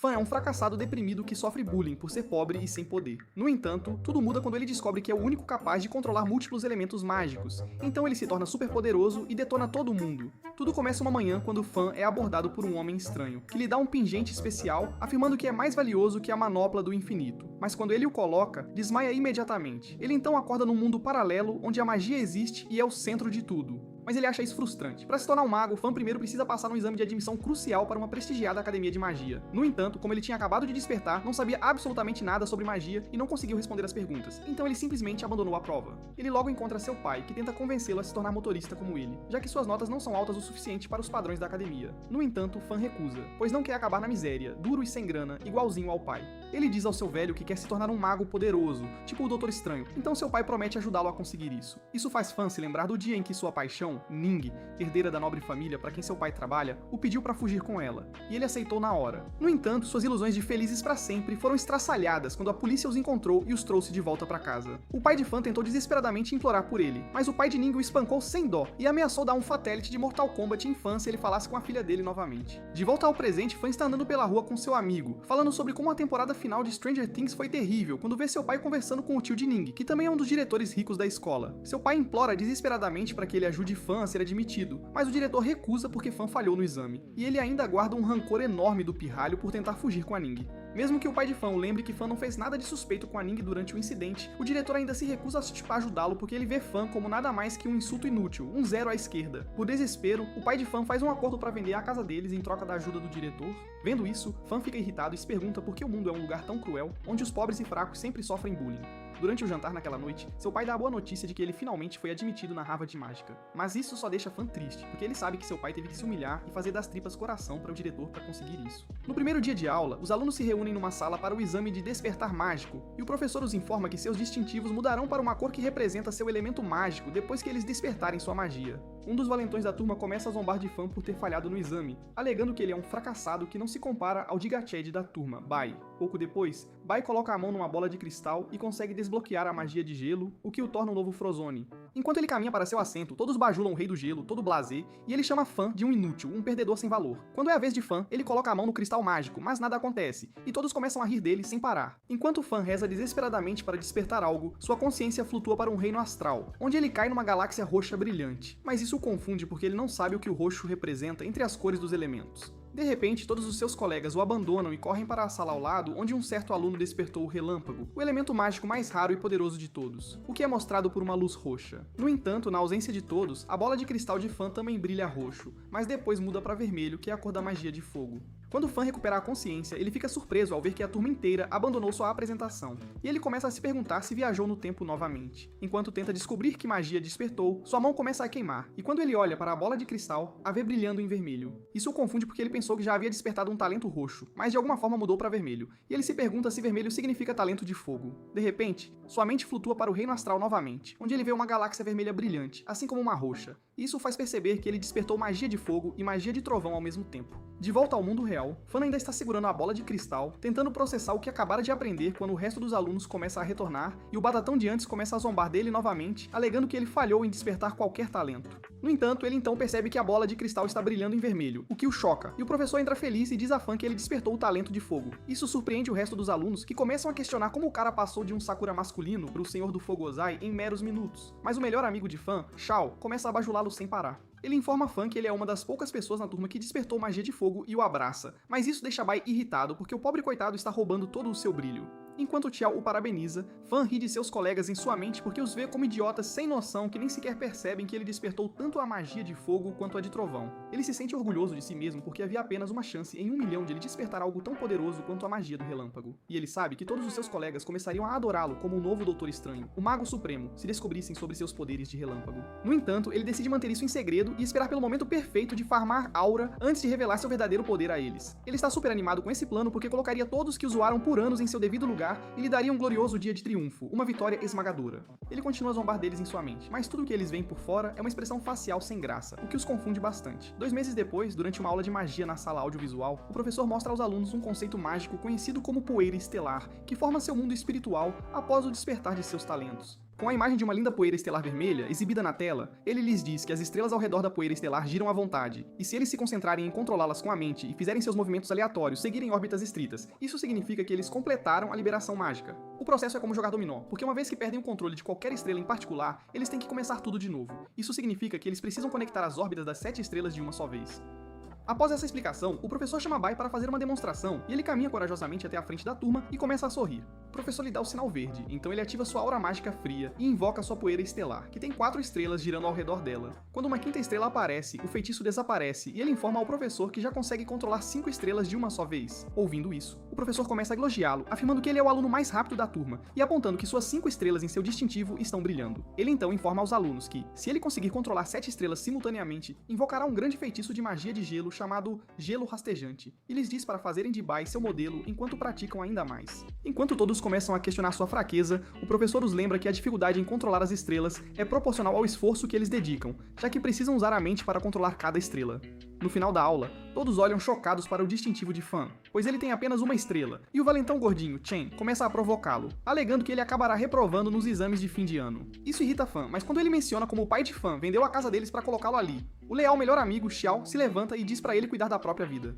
Fan é um fracassado deprimido que sofre bullying por ser pobre e sem poder. No entanto, tudo muda quando ele descobre que é o único capaz de controlar múltiplos elementos mágicos. Então ele se torna super poderoso e detona todo mundo. Tudo começa uma manhã quando Fan é abordado por um homem estranho, que lhe dá um pingente especial, afirmando que é mais valioso que a manopla do infinito. Mas quando ele o coloca, desmaia imediatamente. Ele então acorda num mundo paralelo onde a magia existe e é o centro de tudo. Mas ele acha isso frustrante. Para se tornar um mago, Fan primeiro precisa passar num exame de admissão crucial para uma prestigiada academia de magia. No entanto, como ele tinha acabado de despertar, não sabia absolutamente nada sobre magia e não conseguiu responder as perguntas, então ele simplesmente abandonou a prova. Ele logo encontra seu pai, que tenta convencê-lo a se tornar motorista como ele, já que suas notas não são altas o suficiente para os padrões da academia. No entanto, Fan recusa, pois não quer acabar na miséria, duro e sem grana, igualzinho ao pai. Ele diz ao seu velho que quer se tornar um mago poderoso, tipo o Doutor Estranho, então seu pai promete ajudá-lo a conseguir isso. Isso faz Fan se lembrar do dia em que sua paixão, Ning, herdeira da nobre família para quem seu pai trabalha, o pediu para fugir com ela, e ele aceitou na hora. No entanto, suas ilusões de felizes para sempre foram estraçalhadas quando a polícia os encontrou e os trouxe de volta para casa. O pai de Fan tentou desesperadamente implorar por ele, mas o pai de Ning o espancou sem dó e ameaçou dar um fatality de Mortal Kombat em Fan se ele falasse com a filha dele novamente. De volta ao presente, Fan está andando pela rua com seu amigo, falando sobre como a temporada final de Stranger Things foi terrível quando vê seu pai conversando com o tio de Ning, que também é um dos diretores ricos da escola. Seu pai implora desesperadamente para que ele ajude Fan a ser admitido, mas o diretor recusa porque Fan falhou no exame, e ele ainda guarda um rancor enorme do pirralho por tentar fugir com a Ning. Mesmo que o pai de Fan o lembre que Fan não fez nada de suspeito com a Ning durante o incidente, o diretor ainda se recusa a ajudá-lo porque ele vê Fan como nada mais que um insulto inútil, um zero à esquerda. Por desespero, o pai de Fan faz um acordo para vender a casa deles em troca da ajuda do diretor. Vendo isso, Fan fica irritado e se pergunta por que o mundo é um lugar tão cruel, onde os pobres e fracos sempre sofrem bullying. Durante o jantar naquela noite, seu pai dá a boa notícia de que ele finalmente foi admitido na Harvard de Mágica. Mas isso só deixa Fan triste, porque ele sabe que seu pai teve que se humilhar e fazer das tripas coração para o diretor para conseguir isso. No primeiro dia de aula, os alunos se reúnem numa sala para o exame de despertar mágico, e o professor os informa que seus distintivos mudarão para uma cor que representa seu elemento mágico depois que eles despertarem sua magia. Um dos valentões da turma começa a zombar de Fan por ter falhado no exame, alegando que ele é um fracassado que não se compara ao Digached da turma, Bai. Pouco depois, Bai coloca a mão numa bola de cristal e consegue desbloquear a magia de gelo, o que o torna um novo Frozone. Enquanto ele caminha para seu assento, todos bajulam o rei do gelo, todo blasé, e ele chama Fan de um inútil, um perdedor sem valor. Quando é a vez de Fan, ele coloca a mão no cristal mágico, mas nada acontece, e todos começam a rir dele sem parar. Enquanto Fan reza desesperadamente para despertar algo, sua consciência flutua para um reino astral, onde ele cai numa galáxia roxa brilhante. Mas isso o confunde porque ele não sabe o que o roxo representa entre as cores dos elementos. De repente, todos os seus colegas o abandonam e correm para a sala ao lado, onde um certo aluno despertou o relâmpago, o elemento mágico mais raro e poderoso de todos, o que é mostrado por uma luz roxa. No entanto, na ausência de todos, a bola de cristal de Fan também brilha roxo, mas depois muda para vermelho, que é a cor da magia de fogo. Quando Fan recupera a consciência, ele fica surpreso ao ver que a turma inteira abandonou sua apresentação, e ele começa a se perguntar se viajou no tempo novamente. Enquanto tenta descobrir que magia despertou, sua mão começa a queimar, e quando ele olha para a bola de cristal, a vê brilhando em vermelho. Isso o confunde porque ele pensou que já havia despertado um talento roxo, mas de alguma forma mudou para vermelho, e ele se pergunta se vermelho significa talento de fogo. De repente, sua mente flutua para o reino astral novamente, onde ele vê uma galáxia vermelha brilhante, assim como uma roxa. Isso faz perceber que ele despertou magia de fogo e magia de trovão ao mesmo tempo. De volta ao mundo real, Fan ainda está segurando a bola de cristal, tentando processar o que acabara de aprender quando o resto dos alunos começa a retornar e o batatão de antes começa a zombar dele novamente, alegando que ele falhou em despertar qualquer talento. No entanto, ele então percebe que a bola de cristal está brilhando em vermelho, o que o choca, e o professor entra feliz e diz a Fan que ele despertou o talento de fogo. Isso surpreende o resto dos alunos, que começam a questionar como o cara passou de um Sakura masculino para o Senhor do Fogo Ozai em meros minutos. Mas o melhor amigo de Fan, Shao, começa a bajulá-lo sem parar. Ele informa Fan que ele é uma das poucas pessoas na turma que despertou magia de fogo e o abraça, mas isso deixa Bai irritado porque o pobre coitado está roubando todo o seu brilho. Enquanto Xiao o parabeniza, Fan ri de seus colegas em sua mente porque os vê como idiotas sem noção que nem sequer percebem que ele despertou tanto a magia de fogo quanto a de trovão. Ele se sente orgulhoso de si mesmo porque havia apenas uma chance em 1 milhão de ele despertar algo tão poderoso quanto a magia do relâmpago. E ele sabe que todos os seus colegas começariam a adorá-lo como o novo Doutor Estranho, o Mago Supremo, se descobrissem sobre seus poderes de relâmpago. No entanto, ele decide manter isso em segredo e esperar pelo momento perfeito de farmar aura antes de revelar seu verdadeiro poder a eles. Ele está super animado com esse plano porque colocaria todos que o zoaram por anos em seu devido lugar e lhe daria um glorioso dia de triunfo, uma vitória esmagadora. Ele continua a zombar deles em sua mente, mas tudo que eles veem por fora é uma expressão facial sem graça, o que os confunde bastante. 2 meses depois, durante uma aula de magia na sala audiovisual, o professor mostra aos alunos um conceito mágico conhecido como poeira estelar, que forma seu mundo espiritual após o despertar de seus talentos. Com a imagem de uma linda poeira estelar vermelha exibida na tela, ele lhes diz que as estrelas ao redor da poeira estelar giram à vontade, e se eles se concentrarem em controlá-las com a mente e fizerem seus movimentos aleatórios seguirem órbitas estritas, isso significa que eles completaram a liberação mágica. O processo é como jogar dominó, porque uma vez que perdem o controle de qualquer estrela em particular, eles têm que começar tudo de novo. Isso significa que eles precisam conectar as órbitas das 7 estrelas de uma só vez. Após essa explicação, o professor chama Bai para fazer uma demonstração e ele caminha corajosamente até a frente da turma e começa a sorrir. O professor lhe dá o sinal verde, então ele ativa sua aura mágica fria e invoca sua poeira estelar, que tem 4 estrelas girando ao redor dela. Quando uma 5ª estrela aparece, o feitiço desaparece e ele informa ao professor que já consegue controlar 5 estrelas de uma só vez. Ouvindo isso, o professor começa a elogiá-lo, afirmando que ele é o aluno mais rápido da turma e apontando que suas 5 estrelas em seu distintivo estão brilhando. Ele então informa aos alunos que, se ele conseguir controlar 7 estrelas simultaneamente, invocará um grande feitiço de magia de gelo chamado Gelo Rastejante, e lhes diz para fazerem de Bai seu modelo enquanto praticam ainda mais. Enquanto todos começam a questionar sua fraqueza, o professor os lembra que a dificuldade em controlar as estrelas é proporcional ao esforço que eles dedicam, já que precisam usar a mente para controlar cada estrela. No final da aula, todos olham chocados para o distintivo de Fan, pois ele tem apenas uma estrela, e o valentão gordinho, Chen, começa a provocá-lo, alegando que ele acabará reprovando nos exames de fim de ano. Isso irrita Fan, mas quando ele menciona como o pai de Fan vendeu a casa deles para colocá-lo ali, o leal melhor amigo, Xiao, se levanta e diz para ele cuidar da própria vida.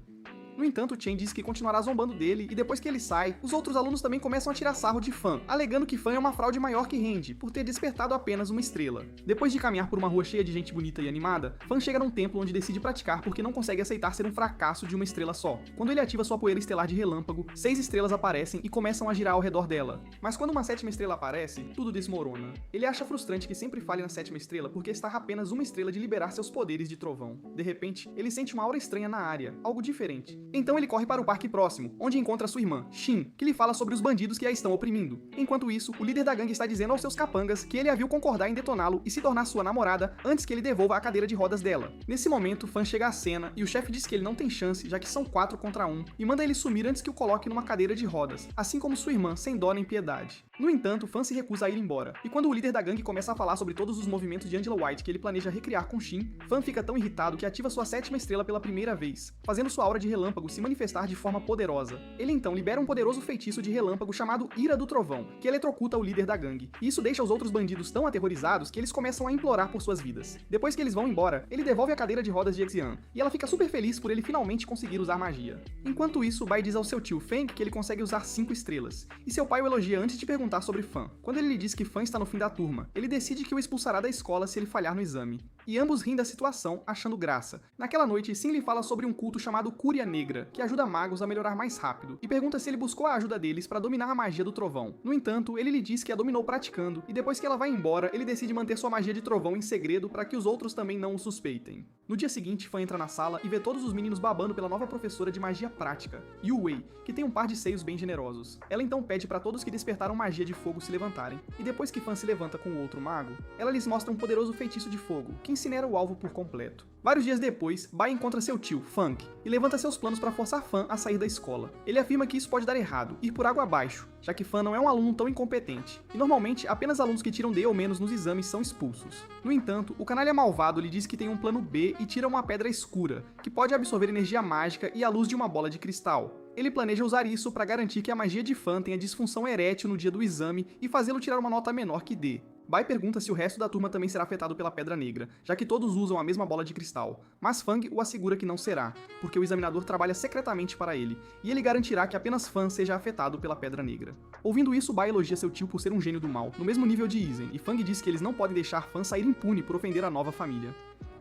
No entanto, Chen diz que continuará zombando dele, e depois que ele sai, os outros alunos também começam a tirar sarro de Fan, alegando que Fan é uma fraude maior que Randy, por ter despertado apenas uma estrela. Depois de caminhar por uma rua cheia de gente bonita e animada, Fan chega num templo onde decide praticar porque não consegue aceitar ser um fracasso de uma estrela só. Quando ele ativa sua poeira estelar de relâmpago, 6 estrelas aparecem e começam a girar ao redor dela. Mas quando uma 7ª estrela aparece, tudo desmorona. Ele acha frustrante que sempre falhe na 7ª estrela porque está a apenas uma estrela de liberar seus poderes de trovão. De repente, ele sente uma aura estranha na área, algo diferente. Então ele corre para o parque próximo, onde encontra sua irmã, Xin, que lhe fala sobre os bandidos que a estão oprimindo. Enquanto isso, o líder da gangue está dizendo aos seus capangas que ele a viu concordar em detoná-lo e se tornar sua namorada antes que ele devolva a cadeira de rodas dela. Nesse momento, Fan chega à cena e o chefe diz que ele não tem chance, já que são 4 contra 1, e manda ele sumir antes que o coloque numa cadeira de rodas, assim como sua irmã, sem dó nem piedade. No entanto, Fan se recusa a ir embora, e quando o líder da gangue começa a falar sobre todos os movimentos de Angela White que ele planeja recriar com Xin, Fan fica tão irritado que ativa sua 7ª estrela pela primeira vez, fazendo sua aura de relâmpago se manifestar de forma poderosa. Ele então libera um poderoso feitiço de relâmpago chamado Ira do Trovão, que eletrocuta o líder da gangue. E isso deixa os outros bandidos tão aterrorizados que eles começam a implorar por suas vidas. Depois que eles vão embora, ele devolve a cadeira de rodas de Xian, e ela fica super feliz por ele finalmente conseguir usar magia. Enquanto isso, Bai diz ao seu tio Feng que ele consegue usar 5 estrelas, e seu pai o elogia antes de perguntar sobre Fan. Quando ele lhe diz que Fan está no fim da turma, ele decide que o expulsará da escola se ele falhar no exame. E ambos riem da situação, achando graça. Naquela noite, Xin lhe fala sobre um culto chamado Cúria Negra, que ajuda magos a melhorar mais rápido, e pergunta se ele buscou a ajuda deles para dominar a magia do trovão. No entanto, ele lhe diz que a dominou praticando, e depois que ela vai embora, ele decide manter sua magia de trovão em segredo para que os outros também não o suspeitem. No dia seguinte, Fan entra na sala e vê todos os meninos babando pela nova professora de magia prática, Yu Wei, que tem um par de seios bem generosos. Ela então pede para todos que despertaram magia de fogo se levantarem, e depois que Fan se levanta com o outro mago, ela lhes mostra um poderoso feitiço de fogo, que incinera o alvo por completo. Vários dias depois, Bai encontra seu tio, Funk, e levanta seus planos para forçar Fan a sair da escola. Ele afirma que isso pode dar errado, ir por água abaixo, já que Fan não é um aluno tão incompetente, e normalmente apenas alunos que tiram D ou menos nos exames são expulsos. No entanto, o canalha malvado lhe diz que tem um plano B e tira uma pedra escura, que pode absorver energia mágica e a luz de uma bola de cristal. Ele planeja usar isso para garantir que a magia de Fan tenha disfunção erétil no dia do exame e fazê-lo tirar uma nota menor que D. Bai pergunta se o resto da turma também será afetado pela Pedra Negra, já que todos usam a mesma bola de cristal, mas Fang o assegura que não será, porque o examinador trabalha secretamente para ele, e ele garantirá que apenas Fan seja afetado pela Pedra Negra. Ouvindo isso, Bai elogia seu tio por ser um gênio do mal, no mesmo nível de Izen, e Fang diz que eles não podem deixar Fan sair impune por ofender a nova família.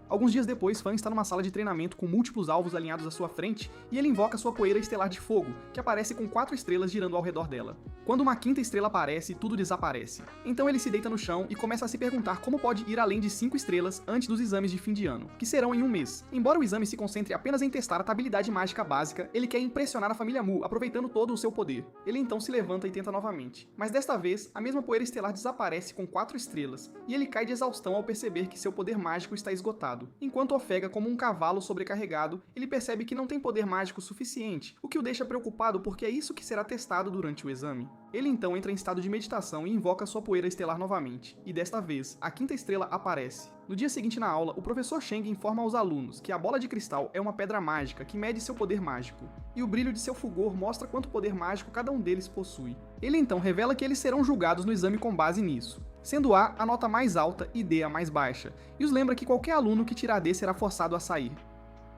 Alguns dias depois, Fan está numa sala de treinamento com múltiplos alvos alinhados à sua frente e ele invoca sua poeira estelar de fogo, que aparece com 4 estrelas girando ao redor dela. Quando uma 5ª estrela aparece, tudo desaparece. Então ele se deita no chão e começa a se perguntar como pode ir além de 5 estrelas antes dos exames de fim de ano, que serão em um mês. Embora o exame se concentre apenas em testar a habilidade mágica básica, ele quer impressionar a família Mu, aproveitando todo o seu poder. Ele então se levanta e tenta novamente. Mas desta vez, a mesma poeira estelar desaparece com 4 estrelas, e ele cai de exaustão ao perceber que seu poder mágico está esgotado. Enquanto ofega como um cavalo sobrecarregado, ele percebe que não tem poder mágico suficiente, o que o deixa preocupado porque é isso que será testado durante o exame. Ele então entra em estado de meditação e invoca sua poeira estelar novamente, e desta vez, a 5ª estrela aparece. No dia seguinte na aula, o professor Chang informa aos alunos que a bola de cristal é uma pedra mágica que mede seu poder mágico, e o brilho de seu fulgor mostra quanto poder mágico cada um deles possui. Ele então revela que eles serão julgados no exame com base nisso, sendo A a nota mais alta e D a mais baixa, e os lembra que qualquer aluno que tirar D será forçado a sair.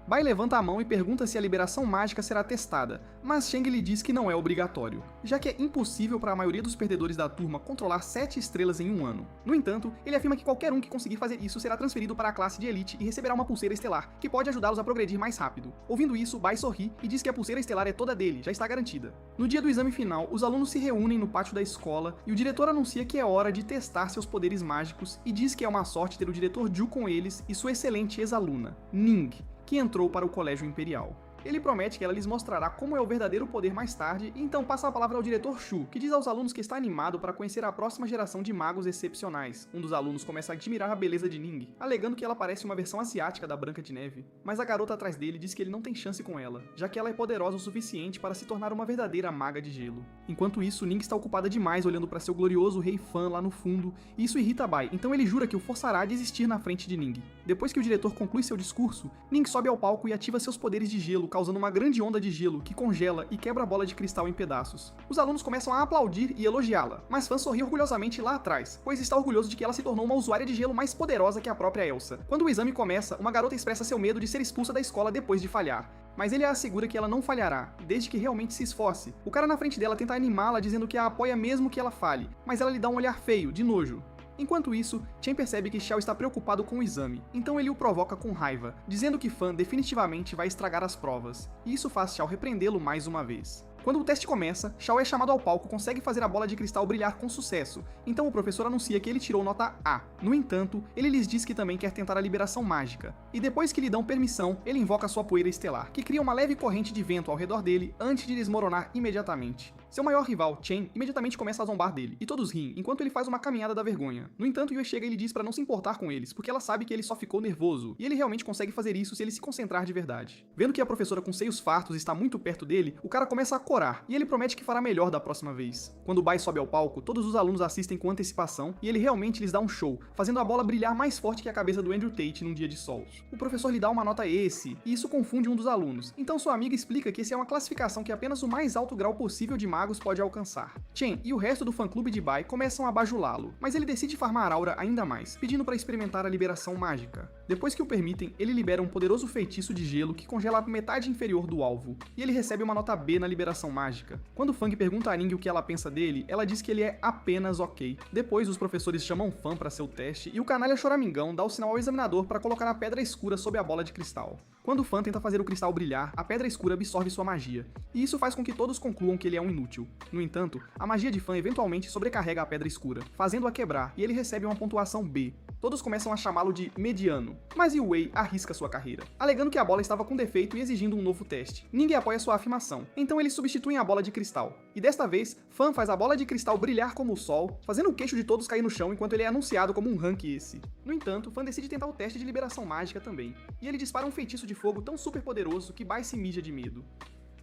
Bai levanta a mão e pergunta se a liberação mágica será testada, mas Chang lhe diz que não é obrigatório, já que é impossível para a maioria dos perdedores da turma controlar 7 estrelas em um ano. No entanto, ele afirma que qualquer um que conseguir fazer isso será transferido para a classe de elite e receberá uma pulseira estelar, que pode ajudá-los a progredir mais rápido. Ouvindo isso, Bai sorri e diz que a pulseira estelar é toda dele, já está garantida. No dia do exame final, os alunos se reúnem no pátio da escola e o diretor anuncia que é hora de testar seus poderes mágicos e diz que é uma sorte ter o diretor Ju com eles e sua excelente ex-aluna, Ning, que entrou para o Colégio Imperial. Ele promete que ela lhes mostrará como é o verdadeiro poder mais tarde, e então passa a palavra ao diretor Shu, que diz aos alunos que está animado para conhecer a próxima geração de magos excepcionais. Um dos alunos começa a admirar a beleza de Ning, alegando que ela parece uma versão asiática da Branca de Neve, mas a garota atrás dele diz que ele não tem chance com ela, já que ela é poderosa o suficiente para se tornar uma verdadeira maga de gelo. Enquanto isso, Ning está ocupada demais olhando para seu glorioso rei Fan lá no fundo, e isso irrita Bai, então ele jura que o forçará a desistir na frente de Ning. Depois que o diretor conclui seu discurso, Ning sobe ao palco e ativa seus poderes de gelo, causando uma grande onda de gelo que congela e quebra a bola de cristal em pedaços. Os alunos começam a aplaudir e elogiá-la, mas Fan sorri orgulhosamente lá atrás, pois está orgulhoso de que ela se tornou uma usuária de gelo mais poderosa que a própria Elsa. Quando o exame começa, uma garota expressa seu medo de ser expulsa da escola depois de falhar, mas ele a assegura que ela não falhará, desde que realmente se esforce. O cara na frente dela tenta animá-la dizendo que a apoia mesmo que ela falhe, mas ela lhe dá um olhar feio, de nojo. Enquanto isso, Chen percebe que Xiao está preocupado com o exame, então ele o provoca com raiva, dizendo que Fan definitivamente vai estragar as provas, e isso faz Xiao repreendê-lo mais uma vez. Quando o teste começa, Xiao é chamado ao palco e consegue fazer a bola de cristal brilhar com sucesso, então o professor anuncia que ele tirou nota A. No entanto, ele lhes diz que também quer tentar a liberação mágica, e depois que lhe dão permissão, ele invoca sua poeira estelar, que cria uma leve corrente de vento ao redor dele antes de desmoronar imediatamente. Seu maior rival, Chen, imediatamente começa a zombar dele, e todos riem, enquanto ele faz uma caminhada da vergonha. No entanto, Yue chega e lhe diz para não se importar com eles, porque ela sabe que ele só ficou nervoso, e ele realmente consegue fazer isso se ele se concentrar de verdade. Vendo que a professora com seios fartos está muito perto dele, o cara começa a corar, e ele promete que fará melhor da próxima vez. Quando Bai sobe ao palco, todos os alunos assistem com antecipação, e ele realmente lhes dá um show, fazendo a bola brilhar mais forte que a cabeça do Andrew Tate num dia de sol. O professor lhe dá uma nota esse, e isso confunde um dos alunos, então sua amiga explica que essa é uma classificação que apenas o mais alto grau possível de magos pode alcançar. Chen e o resto do fã-clube de Bai começam a bajulá-lo, mas ele decide farmar Aura ainda mais, pedindo para experimentar a liberação mágica. Depois que o permitem, ele libera um poderoso feitiço de gelo que congela a metade inferior do alvo, e ele recebe uma nota B na liberação mágica. Quando Fang pergunta a Ning o que ela pensa dele, ela diz que ele é apenas ok. Depois, os professores chamam Fan para seu teste, e o canalha choramingão dá o sinal ao examinador para colocar a pedra escura sob a bola de cristal. Quando Fan tenta fazer o cristal brilhar, a pedra escura absorve sua magia, e isso faz com que todos concluam que ele é um inútil. No entanto, a magia de Fan eventualmente sobrecarrega a pedra escura, fazendo-a quebrar, e ele recebe uma pontuação B. Todos começam a chamá-lo de mediano, mas Yue arrisca sua carreira, alegando que a bola estava com defeito e exigindo um novo teste. Ninguém apoia sua afirmação, então eles substituem a bola de cristal. E desta vez, Fan faz a bola de cristal brilhar como o sol, fazendo o queixo de todos cair no chão enquanto ele é anunciado como um rank esse. No entanto, Fan decide tentar o teste de liberação mágica também, e ele dispara um feitiço de fogo tão super poderoso que Bai se mija de medo.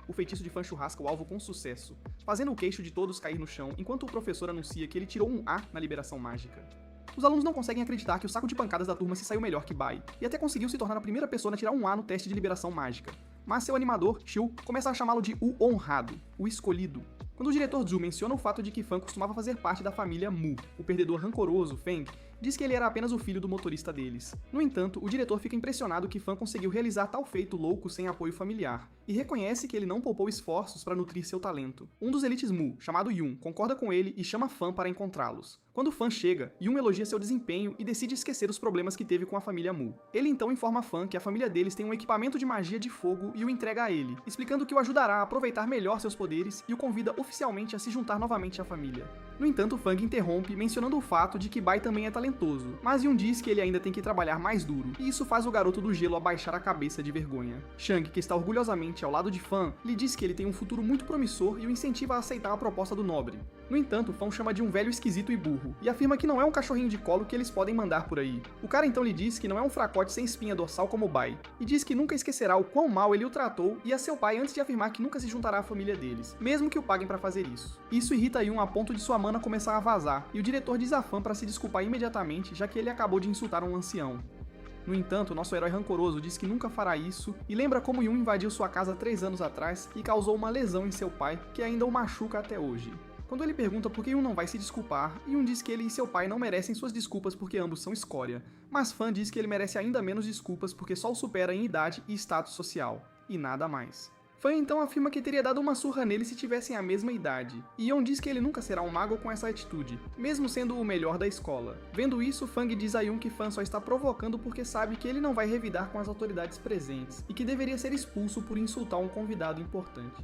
O feitiço de Fan churrasca o alvo com sucesso, fazendo o queixo de todos cair no chão, enquanto o professor anuncia que ele tirou um A na liberação mágica. Os alunos não conseguem acreditar que o saco de pancadas da turma se saiu melhor que Bai, e até conseguiu se tornar a primeira pessoa a tirar um A no teste de liberação mágica. Mas seu animador, Xiu, começa a chamá-lo de o honrado, o escolhido. Quando o diretor Zhu menciona o fato de que Fan costumava fazer parte da família Mu, o perdedor rancoroso, Feng, diz que ele era apenas o filho do motorista deles. No entanto, o diretor fica impressionado que Fan conseguiu realizar tal feito louco sem apoio familiar, e reconhece que ele não poupou esforços para nutrir seu talento. Um dos elites Mu, chamado Yun, concorda com ele e chama Fan para encontrá-los. Quando Fan chega, Yun elogia seu desempenho e decide esquecer os problemas que teve com a família Mu. Ele então informa Fan que a família deles tem um equipamento de magia de fogo e o entrega a ele, explicando que o ajudará a aproveitar melhor seus poderes e o convida oficialmente a se juntar novamente à família. No entanto, Fang interrompe, mencionando o fato de que Bai também é talentoso, mas Yun diz que ele ainda tem que trabalhar mais duro, e isso faz o garoto do gelo abaixar a cabeça de vergonha. Shang, que está orgulhosamente ao lado de Fan, lhe diz que ele tem um futuro muito promissor e o incentiva a aceitar a proposta do nobre. No entanto, Fan o chama de um velho esquisito e burro, e afirma que não é um cachorrinho de colo que eles podem mandar por aí. O cara então lhe diz que não é um fracote sem espinha dorsal como Bai, e diz que nunca esquecerá o quão mal ele o tratou e a seu pai antes de afirmar que nunca se juntará à família deles, mesmo que o paguem para fazer isso. Isso irrita Yun a ponto de sua mana começar a vazar, e o diretor diz a Fan para se desculpar imediatamente, já que ele acabou de insultar um ancião. No entanto, nosso herói rancoroso diz que nunca fará isso e lembra como Yun invadiu sua casa 3 anos atrás e causou uma lesão em seu pai, que ainda o machuca até hoje. Quando ele pergunta por que Yun não vai se desculpar, Yun diz que ele e seu pai não merecem suas desculpas porque ambos são escória, mas Fan diz que ele merece ainda menos desculpas porque só o supera em idade e status social, e nada mais. Fan então afirma que teria dado uma surra nele se tivessem a mesma idade, e Yeon diz que ele nunca será um mago com essa atitude, mesmo sendo o melhor da escola. Vendo isso, Fang diz a Yeon que Fan só está provocando porque sabe que ele não vai revidar com as autoridades presentes, e que deveria ser expulso por insultar um convidado importante.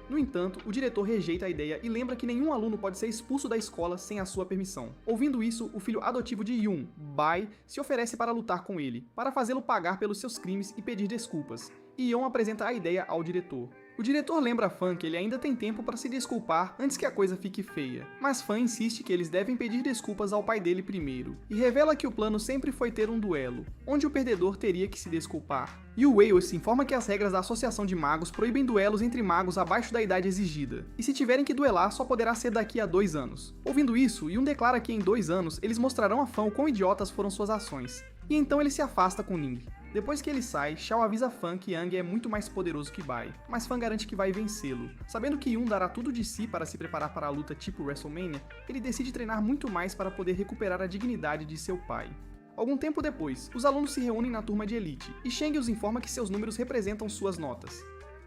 No entanto, o diretor rejeita a ideia e lembra que nenhum aluno pode ser expulso da escola sem a sua permissão. Ouvindo isso, o filho adotivo de Yoon, Bai, se oferece para lutar com ele, para fazê-lo pagar pelos seus crimes e pedir desculpas. E Yeon apresenta a ideia ao diretor. O diretor lembra a Fan que ele ainda tem tempo para se desculpar antes que a coisa fique feia, mas Fan insiste que eles devem pedir desculpas ao pai dele primeiro, e revela que o plano sempre foi ter um duelo, onde o perdedor teria que se desculpar. E o Wales informa que as regras da Associação de Magos proíbem duelos entre magos abaixo da idade exigida, e se tiverem que duelar só poderá ser daqui a 2 anos. Ouvindo isso, Yoon declara que em 2 anos eles mostrarão a Fan o quão idiotas foram suas ações, e então ele se afasta com Ning. Depois que ele sai, Xiao avisa Fan que Yang é muito mais poderoso que Bai, mas Fan garante que vai vencê-lo. Sabendo que Yoon dará tudo de si para se preparar para a luta tipo WrestleMania, ele decide treinar muito mais para poder recuperar a dignidade de seu pai. Algum tempo depois, os alunos se reúnem na turma de elite, e Sheng os informa que seus números representam suas notas.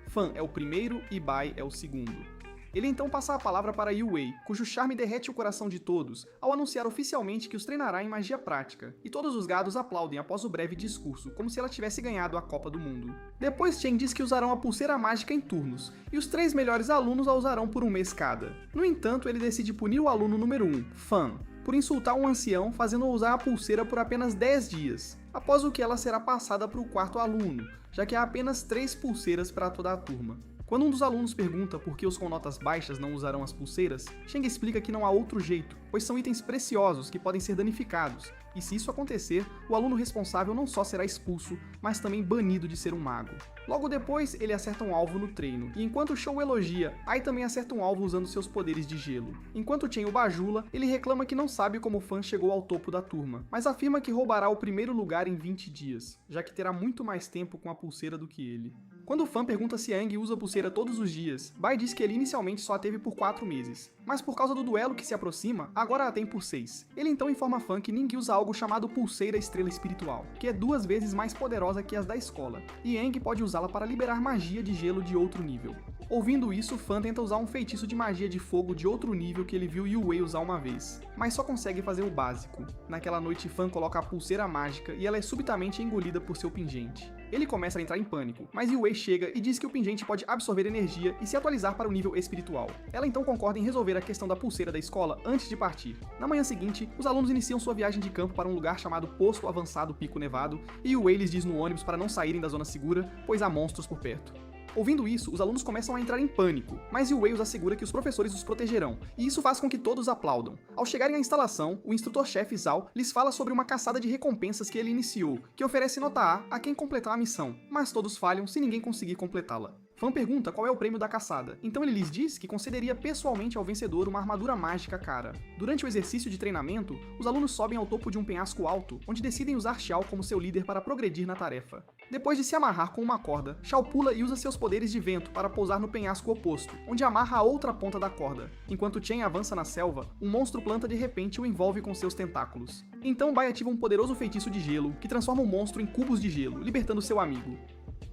Fan é o primeiro e Bai é o segundo. Ele então passa a palavra para Yu Wei, cujo charme derrete o coração de todos, ao anunciar oficialmente que os treinará em magia prática, e todos os gados aplaudem após o breve discurso, como se ela tivesse ganhado a Copa do Mundo. Depois Chen diz que usarão a pulseira mágica em turnos, e os 3 melhores alunos a usarão por 1 mês cada. No entanto, ele decide punir o aluno número 1, Fan, por insultar um ancião, fazendo-o usar a pulseira por apenas 10 dias, após o que ela será passada para o 4º aluno, já que há apenas 3 pulseiras para toda a turma. Quando um dos alunos pergunta por que os com notas baixas não usarão as pulseiras, Sheng explica que não há outro jeito, pois são itens preciosos que podem ser danificados, e se isso acontecer, o aluno responsável não só será expulso, mas também banido de ser um mago. Logo depois, ele acerta um alvo no treino, e enquanto Shou elogia, Ai também acerta um alvo usando seus poderes de gelo. Enquanto Chen o bajula, ele reclama que não sabe como o Fan chegou ao topo da turma, mas afirma que roubará o primeiro lugar em 20 dias, já que terá muito mais tempo com a pulseira do que ele. Quando o Fan pergunta se Yang usa a pulseira todos os dias, Bai diz que ele inicialmente só a teve por 4 meses, mas por causa do duelo que se aproxima, agora a tem por 6. Ele então informa a Fan que Ning usa algo chamado Pulseira Estrela Espiritual, que é 2 vezes mais poderosa que as da escola, e Yang pode usá-la para liberar magia de gelo de outro nível. Ouvindo isso, Fan tenta usar um feitiço de magia de fogo de outro nível que ele viu Yu Wei usar uma vez, mas só consegue fazer o básico. Naquela noite, Fan coloca a pulseira mágica e ela é subitamente engolida por seu pingente. Ele começa a entrar em pânico, mas Yu Wei chega e diz que o pingente pode absorver energia e se atualizar para o nível espiritual. Ela então concorda em resolver a questão da pulseira da escola antes de partir. Na manhã seguinte, os alunos iniciam sua viagem de campo para um lugar chamado Posto Avançado Pico Nevado, e Yu Wei lhes diz no ônibus para não saírem da zona segura, pois há monstros por perto. Ouvindo isso, os alunos começam a entrar em pânico, mas Yu Wei os assegura que os professores os protegerão, e isso faz com que todos aplaudam. Ao chegarem à instalação, o instrutor-chefe Zhao lhes fala sobre uma caçada de recompensas que ele iniciou, que oferece nota A quem completar a missão, mas todos falham se ninguém conseguir completá-la. Fan pergunta qual é o prêmio da caçada, então ele lhes diz que concederia pessoalmente ao vencedor uma armadura mágica cara. Durante o exercício de treinamento, os alunos sobem ao topo de um penhasco alto, onde decidem usar Xiao como seu líder para progredir na tarefa. Depois de se amarrar com uma corda, Xiao pula e usa seus poderes de vento para pousar no penhasco oposto, onde amarra a outra ponta da corda. Enquanto Chen avança na selva, um monstro planta de repente o envolve com seus tentáculos. Então Bai ativa um poderoso feitiço de gelo, que transforma o monstro em cubos de gelo, libertando seu amigo.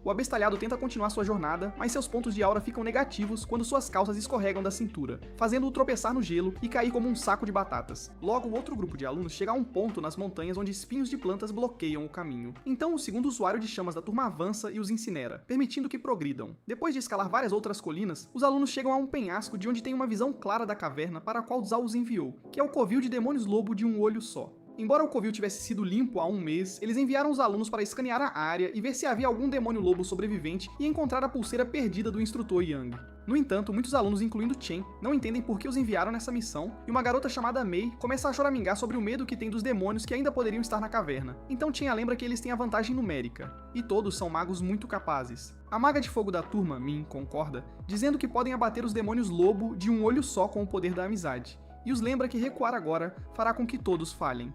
O abestalhado tenta continuar sua jornada, mas seus pontos de aura ficam negativos quando suas calças escorregam da cintura, fazendo-o tropeçar no gelo e cair como um saco de batatas. Logo, o outro grupo de alunos chega a um ponto nas montanhas onde espinhos de plantas bloqueiam o caminho. Então, o segundo usuário de chamas da turma avança e os incinera, permitindo que progridam. Depois de escalar várias outras colinas, os alunos chegam a um penhasco de onde tem uma visão clara da caverna para a qual Zhao os enviou, que é o covil de demônios lobo de um olho só. Embora o covil tivesse sido limpo há um mês, eles enviaram os alunos para escanear a área e ver se havia algum demônio lobo sobrevivente e encontrar a pulseira perdida do instrutor Yang. No entanto, muitos alunos, incluindo Chen, não entendem por que os enviaram nessa missão, e uma garota chamada Mei começa a choramingar sobre o medo que tem dos demônios que ainda poderiam estar na caverna. Então Chen a lembra que eles têm a vantagem numérica, e todos são magos muito capazes. A maga de fogo da turma, Min, concorda, dizendo que podem abater os demônios lobo de um olho só com o poder da amizade, e os lembra que recuar agora fará com que todos falhem.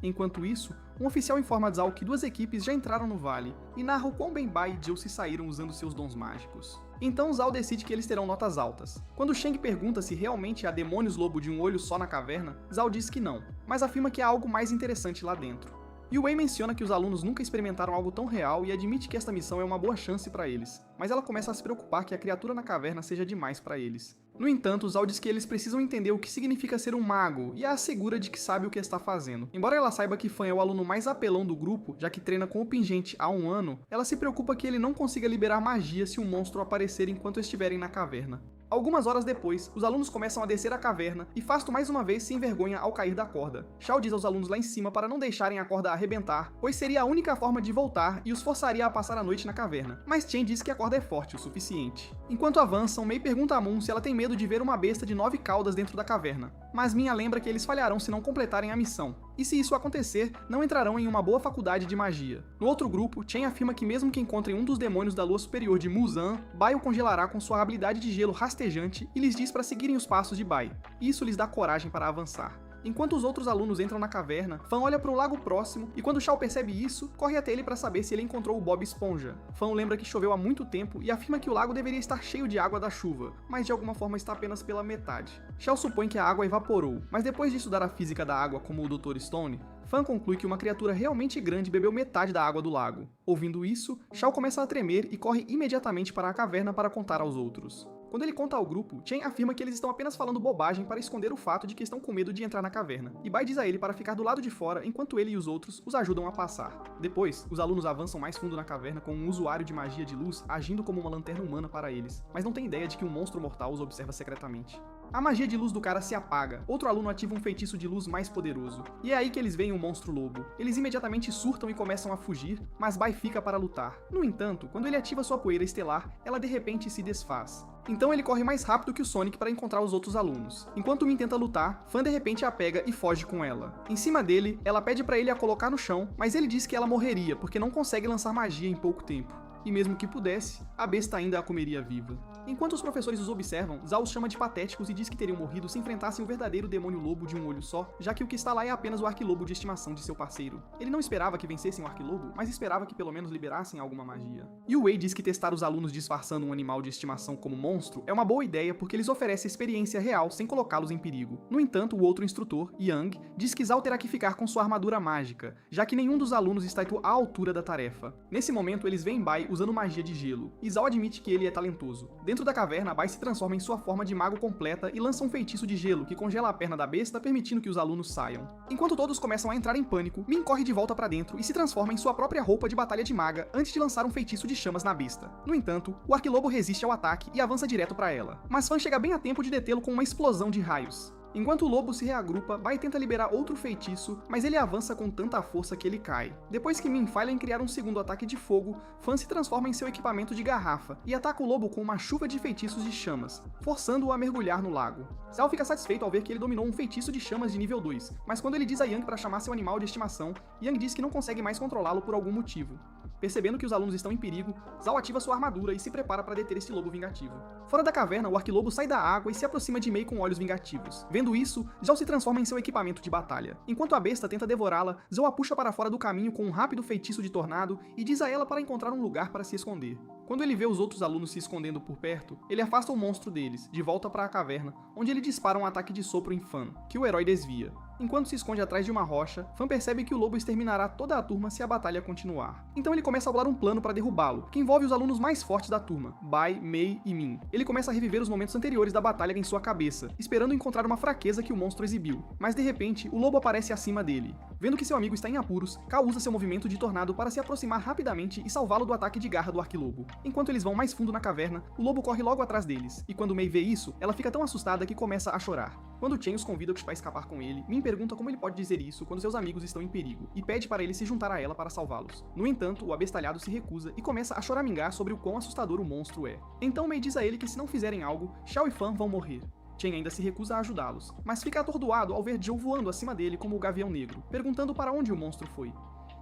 Enquanto isso, um oficial informa a Zhao que 2 equipes já entraram no vale, e narra o quão bem Bai e Jill se saíram usando seus dons mágicos. Então Zhao decide que eles terão notas altas. Quando Sheng pergunta se realmente há demônios lobo de um olho só na caverna, Zhao diz que não, mas afirma que há algo mais interessante lá dentro. Yue menciona que os alunos nunca experimentaram algo tão real e admite que esta missão é uma boa chance para eles, mas ela começa a se preocupar que a criatura na caverna seja demais para eles. No entanto, Zhao diz que eles precisam entender o que significa ser um mago e a assegura de que sabe o que está fazendo. Embora ela saiba que Fan é o aluno mais apelão do grupo, já que treina com o pingente há um ano, ela se preocupa que ele não consiga liberar magia se um monstro aparecer enquanto estiverem na caverna. Algumas horas depois, os alunos começam a descer a caverna e Fasto mais uma vez se envergonha ao cair da corda. Shao diz aos alunos lá em cima para não deixarem a corda arrebentar, pois seria a única forma de voltar e os forçaria a passar a noite na caverna, mas Chen diz que a corda é forte o suficiente. Enquanto avançam, Mei pergunta a Moon se ela tem medo de ver uma besta de 9 caudas dentro da caverna, mas Minha lembra que eles falharão se não completarem a missão, e se isso acontecer, não entrarão em uma boa faculdade de magia. No outro grupo, Chen afirma que mesmo que encontrem um dos demônios da lua superior de Muzan, Bai o congelará com sua habilidade de gelo rastejante e lhes diz para seguirem os passos de Bai. Isso lhes dá coragem para avançar. Enquanto os outros alunos entram na caverna, Fan olha para um lago próximo e quando Shao percebe isso, corre até ele para saber se ele encontrou o Bob Esponja. Fan lembra que choveu há muito tempo e afirma que o lago deveria estar cheio de água da chuva, mas de alguma forma está apenas pela metade. Shao supõe que a água evaporou, mas depois de estudar a física da água como o Dr. Stone, Fan conclui que uma criatura realmente grande bebeu metade da água do lago. Ouvindo isso, Shao começa a tremer e corre imediatamente para a caverna para contar aos outros. Quando ele conta ao grupo, Chen afirma que eles estão apenas falando bobagem para esconder o fato de que estão com medo de entrar na caverna, e Bai diz a ele para ficar do lado de fora enquanto ele e os outros os ajudam a passar. Depois, os alunos avançam mais fundo na caverna com um usuário de magia de luz agindo como uma lanterna humana para eles, mas não tem ideia de que um monstro mortal os observa secretamente. A magia de luz do cara se apaga, outro aluno ativa um feitiço de luz mais poderoso, e é aí que eles veem o monstro lobo. Eles imediatamente surtam e começam a fugir, mas Bai fica para lutar. No entanto, quando ele ativa sua poeira estelar, ela de repente se desfaz. Então ele corre mais rápido que o Sonic para encontrar os outros alunos. Enquanto Min tenta lutar, Fan de repente a pega e foge com ela. Em cima dele, ela pede para ele a colocar no chão, mas ele diz que ela morreria porque não consegue lançar magia em pouco tempo. E mesmo que pudesse, a besta ainda a comeria viva. Enquanto os professores os observam, Zhao os chama de patéticos e diz que teriam morrido se enfrentassem o verdadeiro demônio lobo de um olho só, já que o que está lá é apenas o arquilobo de estimação de seu parceiro. Ele não esperava que vencessem o arquilobo, mas esperava que pelo menos liberassem alguma magia. Yue diz que testar os alunos disfarçando um animal de estimação como monstro é uma boa ideia porque eles oferecem experiência real sem colocá-los em perigo. No entanto, o outro instrutor, Yang, diz que Zhao terá que ficar com sua armadura mágica, já que nenhum dos alunos está à altura da tarefa. Nesse momento, eles veem Bai usando magia de gelo, e Zhao admite que ele é talentoso. Dentro da caverna, Bai se transforma em sua forma de mago completa e lança um feitiço de gelo que congela a perna da besta, permitindo que os alunos saiam. Enquanto todos começam a entrar em pânico, Min corre de volta para dentro e se transforma em sua própria roupa de batalha de maga antes de lançar um feitiço de chamas na besta. No entanto, o arquilobo resiste ao ataque e avança direto para ela, mas Fan chega bem a tempo de detê-lo com uma explosão de raios. Enquanto o lobo se reagrupa, Bai tenta liberar outro feitiço, mas ele avança com tanta força que ele cai. Depois que Min falha em criar um segundo ataque de fogo, Fan se transforma em seu equipamento de garrafa e ataca o lobo com uma chuva de feitiços de chamas, forçando-o a mergulhar no lago. Zhao fica satisfeito ao ver que ele dominou um feitiço de chamas de nível 2, mas quando ele diz a Yang para chamar seu animal de estimação, Yang diz que não consegue mais controlá-lo por algum motivo. Percebendo que os alunos estão em perigo, Zhao ativa sua armadura e se prepara para deter esse lobo vingativo. Fora da caverna, o arquilobo sai da água e se aproxima de Mei com olhos vingativos. Vendo isso, Zhao se transforma em seu equipamento de batalha. Enquanto a besta tenta devorá-la, Zhao a puxa para fora do caminho com um rápido feitiço de tornado e diz a ela para encontrar um lugar para se esconder. Quando ele vê os outros alunos se escondendo por perto, ele afasta o monstro deles, de volta para a caverna, onde ele dispara um ataque de sopro em Fan, que o herói desvia. Enquanto se esconde atrás de uma rocha, Fan percebe que o lobo exterminará toda a turma se a batalha continuar. Então ele começa a bolar um plano para derrubá-lo, que envolve os alunos mais fortes da turma, Bai, Mei e Min. Ele começa a reviver os momentos anteriores da batalha em sua cabeça, esperando encontrar uma fraqueza que o monstro exibiu. Mas de repente, o lobo aparece acima dele. Vendo que seu amigo está em apuros, Kao usa seu movimento de tornado para se aproximar rapidamente e salvá-lo do ataque de garra do arquilobo. Enquanto eles vão mais fundo na caverna, o lobo corre logo atrás deles, e quando Mei vê isso, ela fica tão assustada que começa a chorar. Quando Chen os convida para escapar com ele, Min pergunta como ele pode dizer isso quando seus amigos estão em perigo, e pede para ele se juntar a ela para salvá-los. No entanto, o abestalhado se recusa e começa a choramingar sobre o quão assustador o monstro é. Então Mei diz a ele que se não fizerem algo, Xiao e Fan vão morrer. Chen ainda se recusa a ajudá-los, mas fica atordoado ao ver Zhou voando acima dele como o Gavião Negro, perguntando para onde o monstro foi.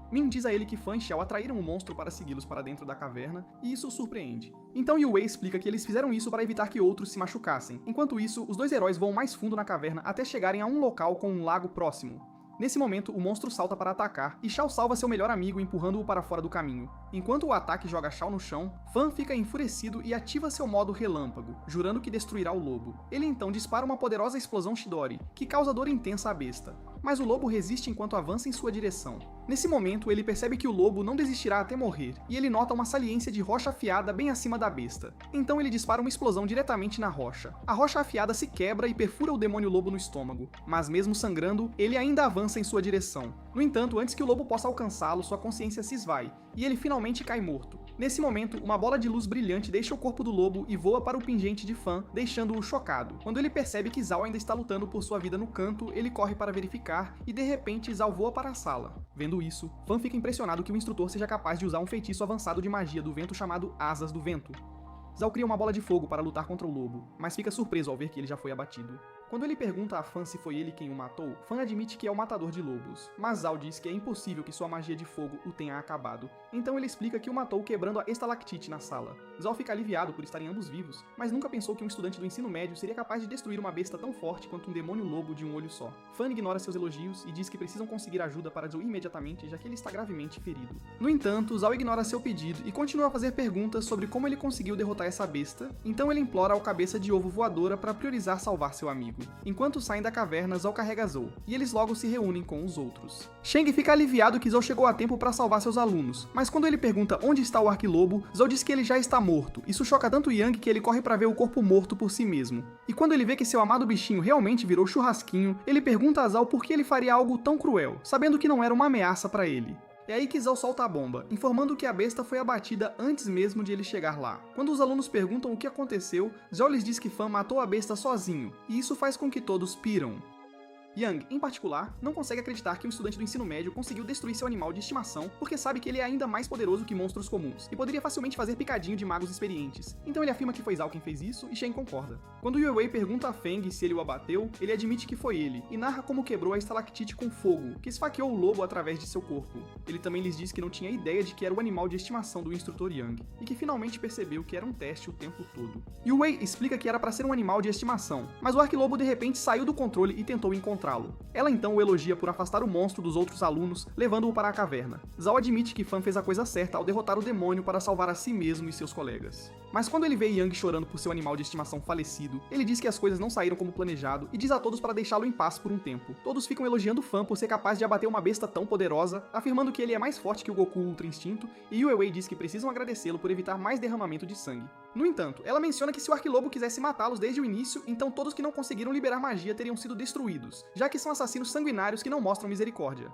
Min diz a ele que Fan e Xiao atraíram o monstro para segui-los para dentro da caverna, e isso o surpreende. Então Yue explica que eles fizeram isso para evitar que outros se machucassem. Enquanto isso, os dois heróis vão mais fundo na caverna até chegarem a um local com um lago próximo. Nesse momento, o monstro salta para atacar, e Xiao salva seu melhor amigo empurrando-o para fora do caminho. Enquanto o ataque joga Xiao no chão, Fan fica enfurecido e ativa seu modo relâmpago, jurando que destruirá o lobo. Ele então dispara uma poderosa explosão Chidori, que causa dor intensa à besta. Mas o lobo resiste enquanto avança em sua direção. Nesse momento, ele percebe que o lobo não desistirá até morrer, e ele nota uma saliência de rocha afiada bem acima da besta. Então ele dispara uma explosão diretamente na rocha. A rocha afiada se quebra e perfura o demônio lobo no estômago, mas mesmo sangrando, ele ainda avança em sua direção. No entanto, antes que o lobo possa alcançá-lo, sua consciência se esvai, e ele finalmente cai morto. Nesse momento, uma bola de luz brilhante deixa o corpo do lobo e voa para o pingente de Fan, deixando-o chocado. Quando ele percebe que Zhao ainda está lutando por sua vida no canto, ele corre para verificar, e de repente Zhao voa para a sala. Vendo isso, Fan fica impressionado que o instrutor seja capaz de usar um feitiço avançado de magia do vento chamado Asas do Vento. Zhao cria uma bola de fogo para lutar contra o lobo, mas fica surpreso ao ver que ele já foi abatido. Quando ele pergunta a Fan se foi ele quem o matou, Fan admite que é o matador de lobos, mas Zhao diz que é impossível que sua magia de fogo o tenha acabado. Então ele explica que o matou quebrando a estalactite na sala. Zhao fica aliviado por estarem ambos vivos, mas nunca pensou que um estudante do ensino médio seria capaz de destruir uma besta tão forte quanto um demônio lobo de um olho só. Fan ignora seus elogios e diz que precisam conseguir ajuda para Zhou imediatamente, já que ele está gravemente ferido. No entanto, Zhao ignora seu pedido e continua a fazer perguntas sobre como ele conseguiu derrotar essa besta, então ele implora ao cabeça de ovo voadora para priorizar salvar seu amigo. Enquanto saem da caverna, Zhao carrega Zhou, e eles logo se reúnem com os outros. Sheng fica aliviado que Zhou chegou a tempo para salvar seus alunos, mas quando ele pergunta onde está o arquilobo, Zhou diz que ele já está morto. Isso choca tanto Yang que ele corre para ver o corpo morto por si mesmo. E quando ele vê que seu amado bichinho realmente virou churrasquinho, ele pergunta a Zhao por que ele faria algo tão cruel, sabendo que não era uma ameaça para ele. É aí que Zhao solta a bomba, informando que a besta foi abatida antes mesmo de ele chegar lá. Quando os alunos perguntam o que aconteceu, Zhao lhes diz que Fan matou a besta sozinho, e isso faz com que todos piram. Yang, em particular, não consegue acreditar que um estudante do ensino médio conseguiu destruir seu animal de estimação porque sabe que ele é ainda mais poderoso que monstros comuns, e poderia facilmente fazer picadinho de magos experientes. Então ele afirma que foi Zhao quem fez isso, e Shen concorda. Quando Yue Wei pergunta a Feng se ele o abateu, ele admite que foi ele, e narra como quebrou a estalactite com fogo, que esfaqueou o lobo através de seu corpo. Ele também lhes diz que não tinha ideia de que era o animal de estimação do instrutor Yang, e que finalmente percebeu que era um teste o tempo todo. Yue Wei explica que era para ser um animal de estimação, mas o arquilobo de repente saiu do controle e tentou encontrá-lo. Ela então o elogia por afastar o monstro dos outros alunos, levando-o para a caverna. Zhao admite que Fan fez a coisa certa ao derrotar o demônio para salvar a si mesmo e seus colegas. Mas quando ele vê Yang chorando por seu animal de estimação falecido, ele diz que as coisas não saíram como planejado e diz a todos para deixá-lo em paz por um tempo. Todos ficam elogiando Fan por ser capaz de abater uma besta tão poderosa, afirmando que ele é mais forte que o Goku Ultra Instinto, e Yue Wei diz que precisam agradecê-lo por evitar mais derramamento de sangue. No entanto, ela menciona que se o arquilobo quisesse matá-los desde o início, então todos que não conseguiram liberar magia teriam sido destruídos, já que são assassinos sanguinários que não mostram misericórdia.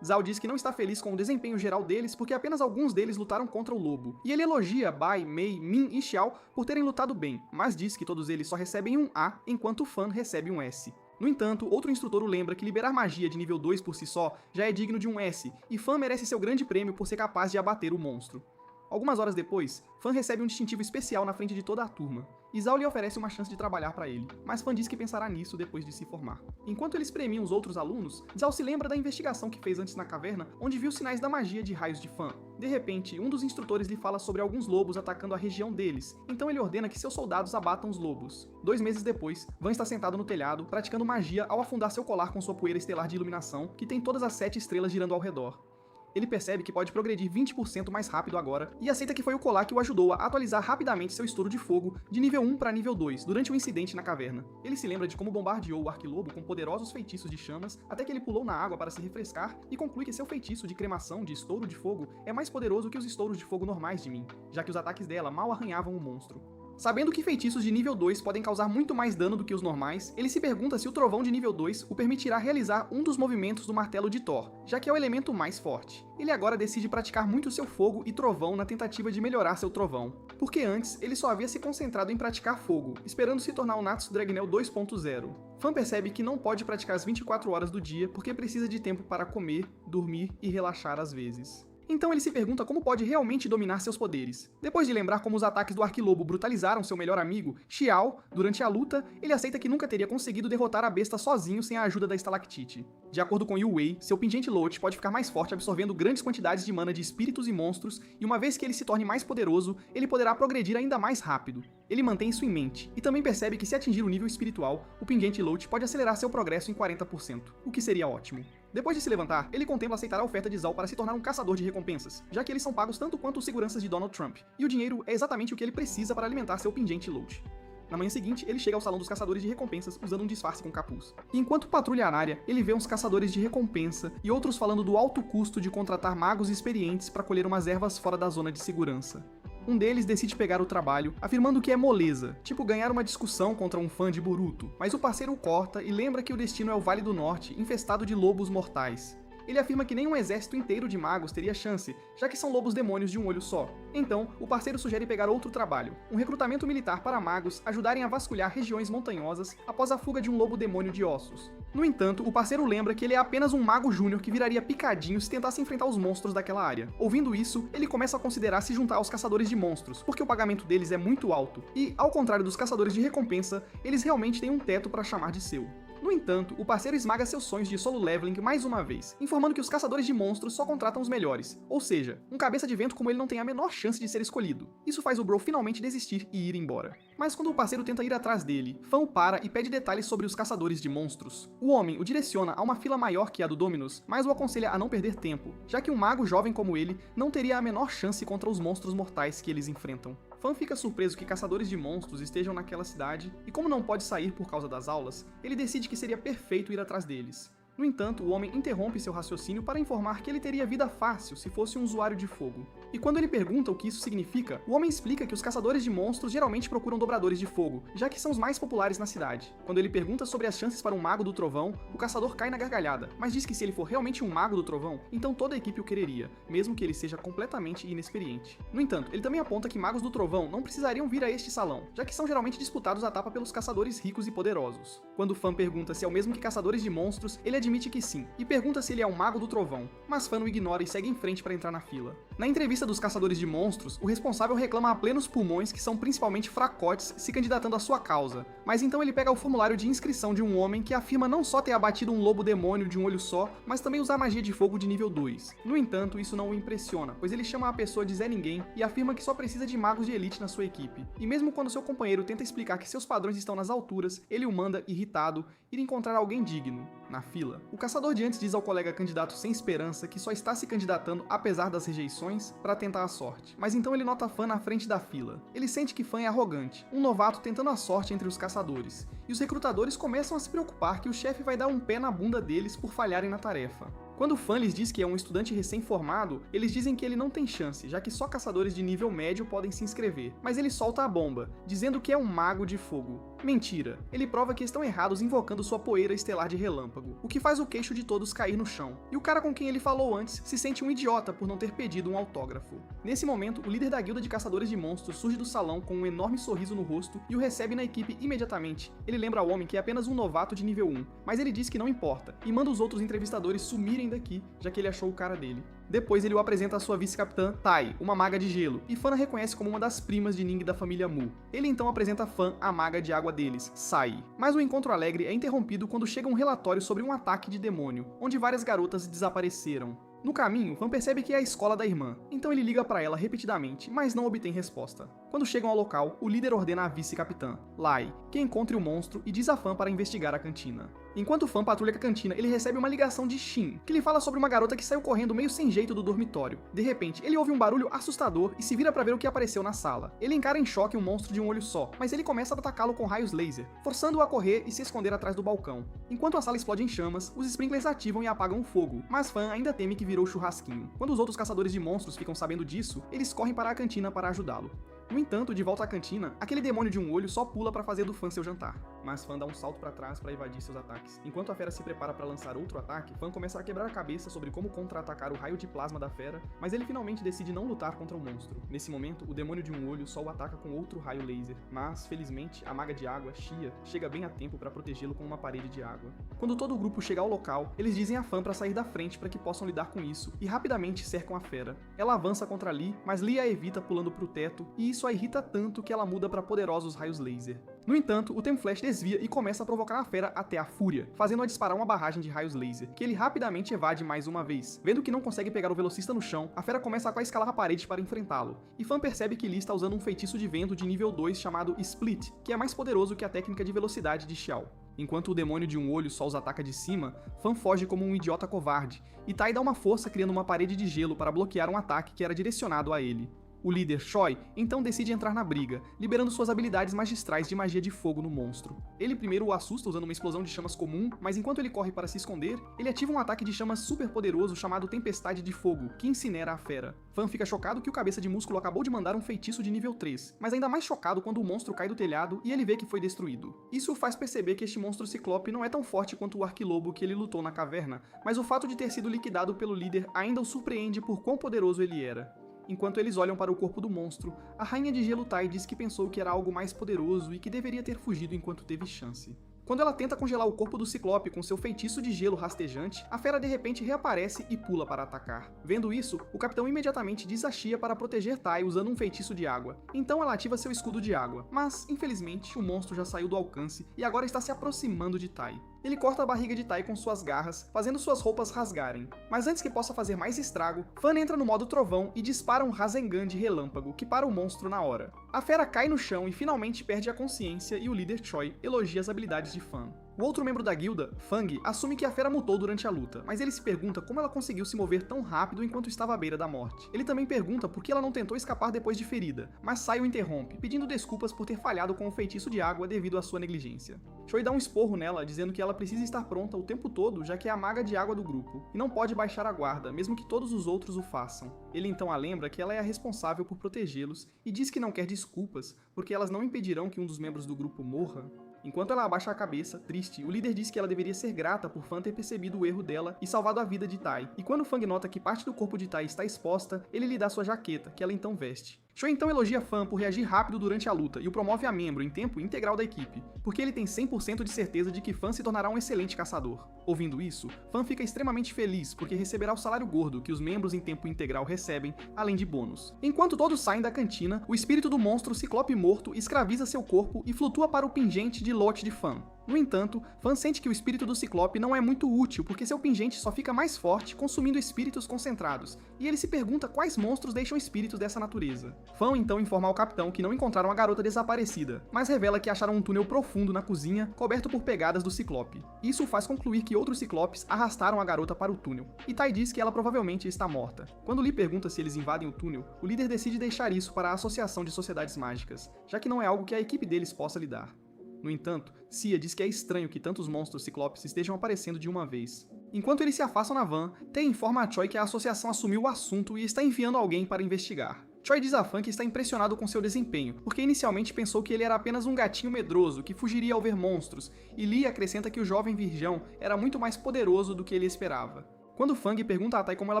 Zhao diz que não está feliz com o desempenho geral deles porque apenas alguns deles lutaram contra o lobo, e ele elogia Bai, Mei, Min e Xiao por terem lutado bem, mas diz que todos eles só recebem um A, enquanto Fan recebe um S. No entanto, outro instrutor o lembra que liberar magia de nível 2 por si só já é digno de um S, e Fan merece seu grande prêmio por ser capaz de abater o monstro. Algumas horas depois, Fan recebe um distintivo especial na frente de toda a turma, e Zhao lhe oferece uma chance de trabalhar para ele, mas Fan diz que pensará nisso depois de se formar. Enquanto eles premiam os outros alunos, Zhao se lembra da investigação que fez antes na caverna, onde viu sinais da magia de raios de Fan. De repente, um dos instrutores lhe fala sobre alguns lobos atacando a região deles, então ele ordena que seus soldados abatam os lobos. 2 meses depois, Van está sentado no telhado, praticando magia ao afundar seu colar com sua poeira estelar de iluminação, que tem todas as 7 estrelas girando ao redor. Ele percebe que pode progredir 20% mais rápido agora e aceita que foi o colar que o ajudou a atualizar rapidamente seu estouro de fogo de nível 1 para nível 2 durante um incidente na caverna. Ele se lembra de como bombardeou o arquilobo com poderosos feitiços de chamas até que ele pulou na água para se refrescar e conclui que seu feitiço de cremação de estouro de fogo é mais poderoso que os estouros de fogo normais de Min, já que os ataques dela mal arranhavam o monstro. Sabendo que feitiços de nível 2 podem causar muito mais dano do que os normais, ele se pergunta se o trovão de nível 2 o permitirá realizar um dos movimentos do martelo de Thor, já que é o elemento mais forte. Ele agora decide praticar muito seu fogo e trovão na tentativa de melhorar seu trovão, porque antes ele só havia se concentrado em praticar fogo, esperando se tornar o Natsu Dragneel 2.0. Fan percebe que não pode praticar as 24 horas do dia porque precisa de tempo para comer, dormir e relaxar às vezes. Então ele se pergunta como pode realmente dominar seus poderes. Depois de lembrar como os ataques do Arquilobo brutalizaram seu melhor amigo, Xiao, durante a luta, ele aceita que nunca teria conseguido derrotar a besta sozinho sem a ajuda da estalactite. De acordo com Yu Wei, seu pingente Lote pode ficar mais forte absorvendo grandes quantidades de mana de espíritos e monstros, e uma vez que ele se torne mais poderoso, ele poderá progredir ainda mais rápido. Ele mantém isso em mente, e também percebe que se atingir o nível espiritual, o pingente Lote pode acelerar seu progresso em 40%, o que seria ótimo. Depois de se levantar, ele contempla aceitar a oferta de Zal para se tornar um caçador de recompensas, já que eles são pagos tanto quanto os seguranças de Donald Trump, e o dinheiro é exatamente o que ele precisa para alimentar seu pingente Lote. Na manhã seguinte, ele chega ao salão dos caçadores de recompensas usando um disfarce com capuz. E enquanto patrulha a área, ele vê uns caçadores de recompensa e outros falando do alto custo de contratar magos experientes para colher umas ervas fora da zona de segurança. Um deles decide pegar o trabalho, afirmando que é moleza, tipo ganhar uma discussão contra um fã de Boruto, mas o parceiro o corta e lembra que o destino é o Vale do Norte, infestado de lobos mortais. Ele afirma que nem um exército inteiro de magos teria chance, já que são lobos demônios de um olho só. Então, o parceiro sugere pegar outro trabalho, um recrutamento militar para magos ajudarem a vasculhar regiões montanhosas após a fuga de um lobo demônio de ossos. No entanto, o parceiro lembra que ele é apenas um mago júnior que viraria picadinho se tentasse enfrentar os monstros daquela área. Ouvindo isso, ele começa a considerar se juntar aos caçadores de monstros, porque o pagamento deles é muito alto, e, ao contrário dos caçadores de recompensa, eles realmente têm um teto para chamar de seu. No entanto, o parceiro esmaga seus sonhos de solo leveling mais uma vez, informando que os caçadores de monstros só contratam os melhores, ou seja, um cabeça de vento como ele não tem a menor chance de ser escolhido. Isso faz o bro finalmente desistir e ir embora. Mas quando o parceiro tenta ir atrás dele, Fan o para e pede detalhes sobre os caçadores de monstros. O homem o direciona a uma fila maior que a do Dominus, mas o aconselha a não perder tempo, já que um mago jovem como ele não teria a menor chance contra os monstros mortais que eles enfrentam. Fan fica surpreso que caçadores de monstros estejam naquela cidade, e como não pode sair por causa das aulas, ele decide que seria perfeito ir atrás deles. No entanto, o homem interrompe seu raciocínio para informar que ele teria vida fácil se fosse um usuário de fogo. E quando ele pergunta o que isso significa, o homem explica que os caçadores de monstros geralmente procuram dobradores de fogo, já que são os mais populares na cidade. Quando ele pergunta sobre as chances para um mago do trovão, o caçador cai na gargalhada, mas diz que se ele for realmente um mago do trovão, então toda a equipe o quereria, mesmo que ele seja completamente inexperiente. No entanto, ele também aponta que magos do trovão não precisariam vir a este salão, já que são geralmente disputados à tapa pelos caçadores ricos e poderosos. Quando o Fan pergunta se é o mesmo que caçadores de monstros, ele admite que sim, e pergunta se ele é um mago do trovão, mas Fan o ignora e segue em frente para entrar na fila. Na entrevista dos caçadores de monstros, o responsável reclama a plenos pulmões que são principalmente fracotes se candidatando à sua causa, mas então ele pega o formulário de inscrição de um homem que afirma não só ter abatido um lobo demônio de um olho só, mas também usar magia de fogo de nível 2. No entanto, isso não o impressiona, pois ele chama a pessoa de Zé Ninguém e afirma que só precisa de magos de elite na sua equipe. E mesmo quando seu companheiro tenta explicar que seus padrões estão nas alturas, ele o manda, irritado, ir encontrar alguém digno, na fila. O caçador de antes diz ao colega candidato sem esperança que só está se candidatando apesar das rejeições para tentar a sorte, mas então ele nota Fan na frente da fila. Ele sente que Fan é arrogante, um novato tentando a sorte entre os caçadores, e os recrutadores começam a se preocupar que o chefe vai dar um pé na bunda deles por falharem na tarefa. Quando o Fan lhes diz que é um estudante recém-formado, eles dizem que ele não tem chance, já que só caçadores de nível médio podem se inscrever. Mas ele solta a bomba, dizendo que é um mago de fogo. Mentira. Ele prova que estão errados invocando sua poeira estelar de relâmpago, o que faz o queixo de todos cair no chão. E o cara com quem ele falou antes se sente um idiota por não ter pedido um autógrafo. Nesse momento, o líder da guilda de caçadores de monstros surge do salão com um enorme sorriso no rosto e o recebe na equipe imediatamente. Ele lembra ao homem que é apenas um novato de nível 1, mas ele diz que não importa, e manda os outros entrevistadores sumirem daqui, já que ele achou o cara dele. Depois ele o apresenta à sua vice-capitã, Tai, uma maga de gelo, e Fan a reconhece como uma das primas de Ning da família Mu. Ele então apresenta Fan a maga de água deles, Sai. Mas o encontro alegre é interrompido quando chega um relatório sobre um ataque de demônio, onde várias garotas desapareceram. No caminho, Fan percebe que é a escola da irmã, então ele liga para ela repetidamente, mas não obtém resposta. Quando chegam ao local, o líder ordena à vice-capitã, Lai, que encontre o monstro e diz a Fan para investigar a cantina. Enquanto Fan patrulha a cantina, ele recebe uma ligação de Shin, que lhe fala sobre uma garota que saiu correndo meio sem jeito do dormitório. De repente, ele ouve um barulho assustador e se vira para ver o que apareceu na sala. Ele encara em choque um monstro de um olho só, mas ele começa a atacá-lo com raios laser, forçando-o a correr e se esconder atrás do balcão. Enquanto a sala explode em chamas, os sprinklers ativam e apagam o fogo, mas Fan ainda teme que virou churrasquinho. Quando os outros caçadores de monstros ficam sabendo disso, eles correm para a cantina para ajudá-lo. No entanto, de volta à cantina, aquele demônio de um olho só pula pra fazer do Fan seu jantar. Mas Fan dá um salto pra trás pra evadir seus ataques. Enquanto a fera se prepara pra lançar outro ataque, Fan começa a quebrar a cabeça sobre como contra-atacar o raio de plasma da fera, mas ele finalmente decide não lutar contra o monstro. Nesse momento, o demônio de um olho só o ataca com outro raio laser, mas, felizmente, a maga de água, Xia, chega bem a tempo pra protegê-lo com uma parede de água. Quando todo o grupo chega ao local, eles dizem a Fan pra sair da frente pra que possam lidar com isso, e rapidamente cercam a fera. Ela avança contra Lee, mas Lee a evita pulando pro teto, e isso a irrita tanto que ela muda pra poderosos raios laser. No entanto, o Tempo Flash desvia e começa a provocar a fera até a fúria, fazendo-a disparar uma barragem de raios laser, que ele rapidamente evade mais uma vez. Vendo que não consegue pegar o velocista no chão, a fera começa a escalar a parede para enfrentá-lo, e Fan percebe que Lee está usando um feitiço de vento de nível 2 chamado Split, que é mais poderoso que a técnica de velocidade de Xiao. Enquanto o demônio de um olho só os ataca de cima, Fan foge como um idiota covarde, e Tai dá uma força criando uma parede de gelo para bloquear um ataque que era direcionado a ele. O líder, Choi, então decide entrar na briga, liberando suas habilidades magistrais de magia de fogo no monstro. Ele primeiro o assusta usando uma explosão de chamas comum, mas enquanto ele corre para se esconder, ele ativa um ataque de chamas super poderoso chamado Tempestade de Fogo, que incinera a fera. Fan fica chocado que o cabeça de músculo acabou de mandar um feitiço de nível 3, mas ainda mais chocado quando o monstro cai do telhado e ele vê que foi destruído. Isso faz perceber que este monstro ciclope não é tão forte quanto o arquilobo que ele lutou na caverna, mas o fato de ter sido liquidado pelo líder ainda o surpreende por quão poderoso ele era. Enquanto eles olham para o corpo do monstro, a Rainha de Gelo Tai diz que pensou que era algo mais poderoso e que deveria ter fugido enquanto teve chance. Quando ela tenta congelar o corpo do Ciclope com seu feitiço de gelo rastejante, a fera de repente reaparece e pula para atacar. Vendo isso, o capitão imediatamente diz a Xia para proteger Tai usando um feitiço de água. Então ela ativa seu escudo de água, mas, infelizmente, o monstro já saiu do alcance e agora está se aproximando de Tai. Ele corta a barriga de Tai com suas garras, fazendo suas roupas rasgarem. Mas antes que possa fazer mais estrago, Fan entra no modo trovão e dispara um Rasengan de relâmpago, que para o monstro na hora. A fera cai no chão e finalmente perde a consciência e o líder Choi elogia as habilidades de Fan. O outro membro da guilda, Fang, assume que a fera mutou durante a luta, mas ele se pergunta como ela conseguiu se mover tão rápido enquanto estava à beira da morte. Ele também pergunta por que ela não tentou escapar depois de ferida, mas Sai o interrompe, pedindo desculpas por ter falhado com o feitiço de água devido à sua negligência. Choi dá um esporro nela, dizendo que ela precisa estar pronta o tempo todo, já que é a maga de água do grupo, e não pode baixar a guarda, mesmo que todos os outros o façam. Ele então a lembra que ela é a responsável por protegê-los, e diz que não quer desculpas, porque elas não impedirão que um dos membros do grupo morra. Enquanto ela abaixa a cabeça, triste, o líder diz que ela deveria ser grata por Fan ter percebido o erro dela e salvado a vida de Tai. E quando Fang nota que parte do corpo de Tai está exposta, ele lhe dá sua jaqueta, que ela então veste. Choi então elogia Fan por reagir rápido durante a luta e o promove a membro em tempo integral da equipe, porque ele tem 100% de certeza de que Fan se tornará um excelente caçador. Ouvindo isso, Fan fica extremamente feliz porque receberá o salário gordo que os membros em tempo integral recebem, além de bônus. Enquanto todos saem da cantina, o espírito do monstro Ciclope morto escraviza seu corpo e flutua para o pingente de lote de Fan. No entanto, Fan sente que o espírito do Ciclope não é muito útil porque seu pingente só fica mais forte consumindo espíritos concentrados, e ele se pergunta quais monstros deixam espíritos dessa natureza. Fan então informa ao capitão que não encontraram a garota desaparecida, mas revela que acharam um túnel profundo na cozinha coberto por pegadas do Ciclope. Isso faz concluir que outros Ciclopes arrastaram a garota para o túnel, e Tai diz que ela provavelmente está morta. Quando Lee pergunta se eles invadem o túnel, o líder decide deixar isso para a Associação de Sociedades Mágicas, já que não é algo que a equipe deles possa lidar. No entanto, Xia diz que é estranho que tantos monstros ciclopes estejam aparecendo de uma vez. Enquanto eles se afastam na van, Tae informa a Choi que a associação assumiu o assunto e está enviando alguém para investigar. Choi diz a Fan que está impressionado com seu desempenho, porque inicialmente pensou que ele era apenas um gatinho medroso que fugiria ao ver monstros, e Lee acrescenta que o jovem virgão era muito mais poderoso do que ele esperava. Quando Fang pergunta a Tai como ela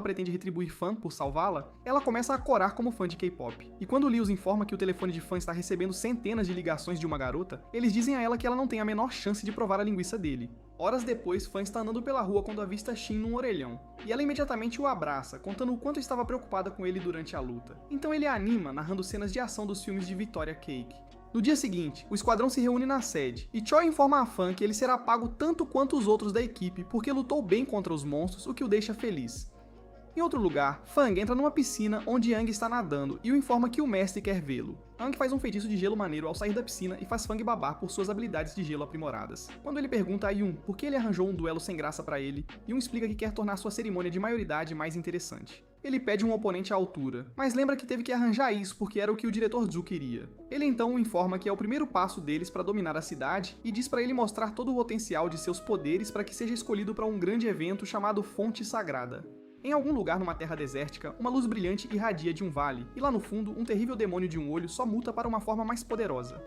pretende retribuir Fan por salvá-la, ela começa a corar como fã de K-pop. E quando Lee os informa que o telefone de Fan está recebendo centenas de ligações de uma garota, eles dizem a ela que ela não tem a menor chance de provar a linguiça dele. Horas depois, Fan está andando pela rua quando avista Shin num orelhão, e ela imediatamente o abraça, contando o quanto estava preocupada com ele durante a luta. Então ele a anima, narrando cenas de ação dos filmes de Victoria Cake. No dia seguinte, o esquadrão se reúne na sede, e Choi informa a Fan que ele será pago tanto quanto os outros da equipe porque lutou bem contra os monstros, o que o deixa feliz. Em outro lugar, Fang entra numa piscina onde Yang está nadando e o informa que o mestre quer vê-lo. Yang faz um feitiço de gelo maneiro ao sair da piscina e faz Fang babar por suas habilidades de gelo aprimoradas. Quando ele pergunta a Yun por que ele arranjou um duelo sem graça pra ele, Yun explica que quer tornar sua cerimônia de maioridade mais interessante. Ele pede um oponente à altura, mas lembra que teve que arranjar isso porque era o que o diretor Zhu queria. Ele então o informa que é o primeiro passo deles para dominar a cidade e diz para ele mostrar todo o potencial de seus poderes para que seja escolhido para um grande evento chamado Fonte Sagrada. Em algum lugar numa terra desértica, uma luz brilhante irradia de um vale, e lá no fundo, um terrível demônio de um olho só muta para uma forma mais poderosa.